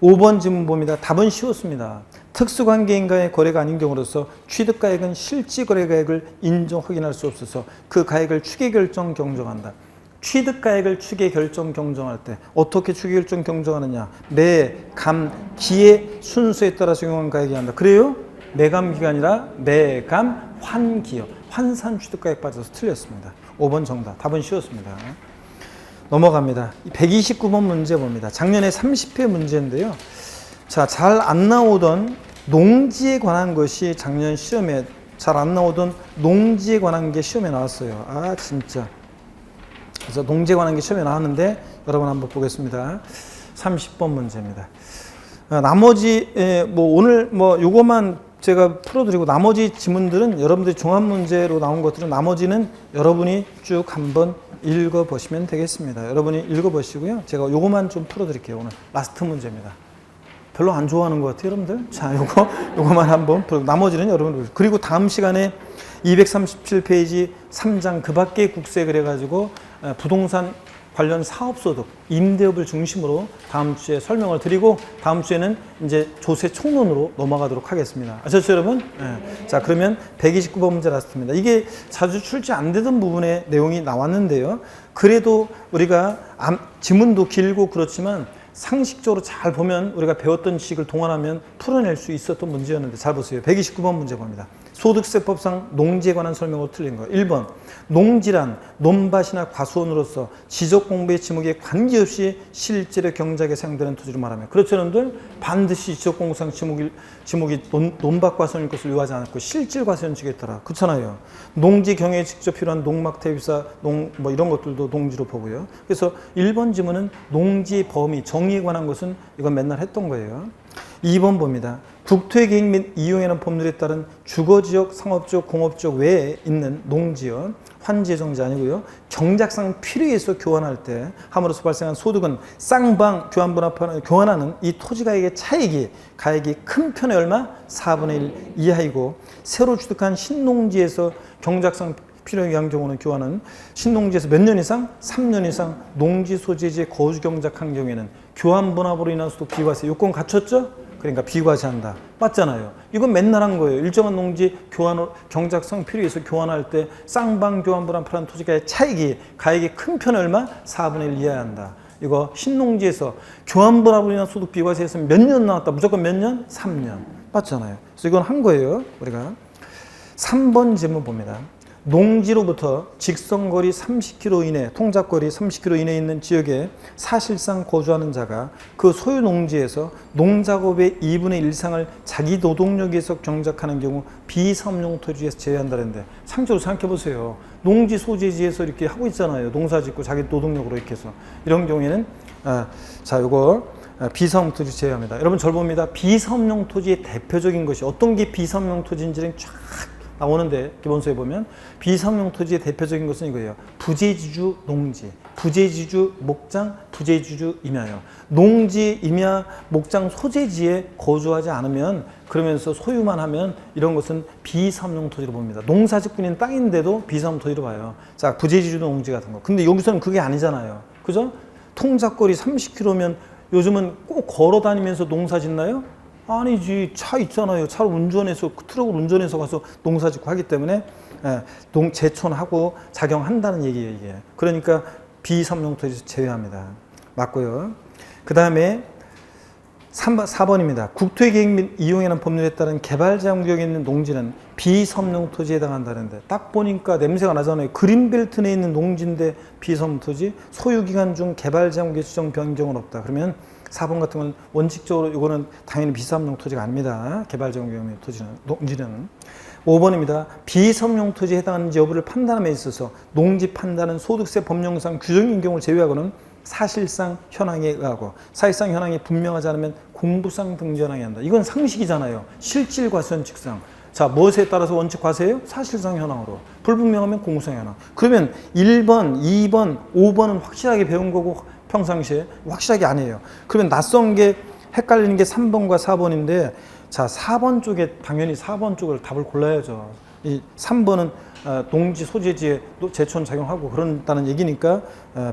5번 지문 봅니다. 답은 쉬웠습니다. 특수관계인과의 거래가 아닌 경우로서 취득가액은 실지거래가액을 인정 확인할 수 없어서 그 가액을 추계결정 경정한다. 취득가액을 추계결정 경정할 때 어떻게 추계결정 경정하느냐. 매, 감, 기의 순서에 따라 적용한 가액이 한다. 그래요? 매감기가 아니라 매감, 환기요. 환산 취득가액 빠져서 틀렸습니다. 5번 정답. 답은 쉬웠습니다. 넘어갑니다. 129번 문제 봅니다. 작년에 30회 문제인데요. 자, 잘 안 나오던 농지에 관한 것이 작년 시험에 잘 안 나오던 농지에 관한 게 시험에 나왔어요. 아, 진짜. 그래서 농지에 관한 게 시험에 나왔는데 여러분 한번 보겠습니다. 30번 문제입니다. 나머지 오늘 요거만 제가 풀어드리고 나머지 지문들은 여러분들이 종합 문제로 나온 것들은 나머지는 여러분이 쭉 한번 읽어보시면 되겠습니다. 여러분이 읽어보시고요. 제가 요거만 좀 풀어드릴게요. 오늘 라스트 문제입니다. 별로 안 좋아하는 것 같아요, 여러분들. 자, 요거만 한번 나머지는 여러분 그리고 다음 시간에 237페이지 3장 그 밖의 국세 그래가지고 부동산 관련 사업소득, 임대업을 중심으로 다음 주에 설명을 드리고 다음 주에는 이제 조세 총론으로 넘어가도록 하겠습니다. 아셨죠, 여러분? 네. 자, 그러면 129번 문제 라스트입니다. 이게 자주 출제 안 되던 부분의 내용이 나왔는데요. 그래도 우리가 지문도 길고 그렇지만 상식적으로 잘 보면 우리가 배웠던 지식을 동원하면 풀어낼 수 있었던 문제였는데 잘 보세요. 129번 문제 봅니다. 소득세법상 농지에 관한 설명으로 틀린 거. 1번 농지란 논밭이나 과수원으로서 지적공부의 지목에 관계없이 실제로 경작에 사용되는 토지로 말하면 그렇죠, 여러분들? 반드시 지적공부상 지목이 논밭 과수원일 것을 요하지 않았고 실질 과수원지에 따라 그렇잖아요. 농지 경영에 직접 필요한 농막 대비사 이런 것들도 농지로 보고요. 그래서 1번 지문은 농지의 범위 정의에 관한 것은 이건 맨날 했던 거예요. 2번 봅니다. 국토의 계획 및 이용에는 법률에 따른 주거지역, 상업지역, 공업지역 외에 있는 농지요. 환지정지 아니고요. 경작상 필요에 의해서 교환할 때 함으로써 발생한 소득은 쌍방 교환하는 이 토지가액의 가액이 큰 편의 얼마? 4분의 1 이하이고 새로 취득한 신농지에서 경작상 필요에 의한 경우는 교환은 신농지에서 몇 년 이상? 3년 이상 농지 소재지에 거주 경작한 경우에는 교환 분합으로 인한 소득 비과세 요건 갖췄죠? 그러니까 비과세한다. 맞잖아요. 이건 맨날 한 거예요. 일정한 농지 경작성 필요에서 교환할 때 쌍방 교환 분합하는 토지가의 가액이 큰 편의 얼마? 4분의 1 이하야 한다. 이거 신농지에서 교환 분합으로 인한 소득 비과세에서 몇 년 나왔다. 무조건 몇 년? 3년. 맞잖아요. 그래서 이건 한 거예요. 우리가 3번 질문 봅니다. 농지로부터 직선거리 30km 이내, 통작거리 30km 이내에 있는 지역에 사실상 거주하는 자가 그 소유 농지에서 농작업의 2분의 1 이상을 자기 노동력에서 경작하는 경우 비사업용 토지에서 제외한다는데 상식적으로 생각해 보세요. 농지 소재지에서 이렇게 하고 있잖아요. 농사 짓고 자기 노동력으로 이렇게 해서 이런 경우에는 비사업용 토지 제외합니다. 여러분 절 봅니다. 비사업용 토지의 대표적인 것이 어떤 게 비사업용 토지인지는 쫙 나오는데 기본서에 보면 비사업용 토지의 대표적인 것은 이거예요. 부재지주 농지, 부재지주 목장, 부재지주 임야요. 농지, 임야, 목장 소재지에 거주하지 않으면 그러면서 소유만 하면 이런 것은 비사업용 토지로 봅니다. 농사짓고 땅인데도 비사업용 토지로 봐요. 자, 부재지주 농지 같은 거. 근데 여기서는 그게 아니잖아요. 그죠? 통작거리 30km면 요즘은 꼭 걸어 다니면서 농사 짓나요? 아니지. 차 있잖아요. 차를 운전해서 트럭을 운전해서 가서 농사 짓고 하기 때문에 제촌하고 작용한다는 얘기예요. 이게. 그러니까 비사업용 토지에서 제외합니다. 맞고요. 그 다음에 4번입니다. 국토의 계획 및 이용에는 법률에 따른 개발자용구역에 있는 농지는 비섬용 토지에 해당한다는데 딱 보니까 냄새가 나잖아요. 그린벨트 내에 있는 농지인데 비섬용 토지, 소유기간 중 개발자용 개수정 변경은 없다. 그러면 4번 같은 건 원칙적으로 이거는 당연히 비섬용 토지가 아닙니다. 개발자용 토지는, 농지는. 5번입니다. 비섬용 토지에 해당하는지 여부를 판단함에 있어서 농지 판단은 소득세 법령상 규정인 경우를 제외하고는 사실상 현황에 의하고, 사실상 현황이 분명하지 않으면 공부상 등전하게 한다. 이건 상식이잖아요. 실질 과수원칙상. 자, 무엇에 따라서 원칙 과세예요? 사실상 현황으로. 불분명하면 공부상 현황. 그러면 1번, 2번, 5번은 확실하게 배운 거고 평상시에 확실하게 아니에요. 그러면 낯선 게 헷갈리는 게 3번과 4번인데, 자, 4번 쪽에 당연히 4번 쪽을 답을 골라야죠. 이 3번은 농지 소재지에 제촌 작용하고 그런다는 얘기니까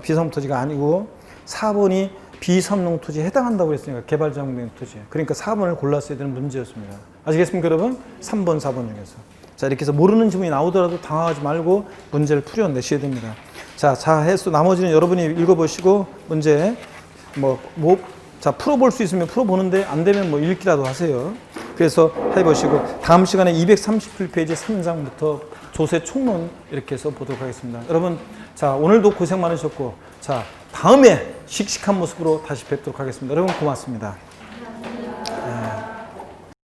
비섬 토지가 아니고, 4번이 비섬용 토지에 해당한다고 했으니까 개발자용 토지. 그러니까 4번을 골랐어야 되는 문제였습니다. 아시겠습니까, 여러분? 3번, 4번 중에서. 자, 이렇게 해서 모르는 질문이 나오더라도 당황하지 말고 문제를 풀어내셔야 됩니다. 자, 해서 나머지는 여러분이 읽어보시고 문제 자, 풀어볼 수 있으면 풀어보는데 안 되면 뭐 읽기라도 하세요. 그래서 해보시고 다음 시간에 237페이지 3장부터 조세 총론 이렇게 해서 보도록 하겠습니다. 여러분, 자, 오늘도 고생 많으셨고, 자, 다음에 씩씩한 모습으로 다시 뵙도록 하겠습니다. 여러분, 고맙습니다.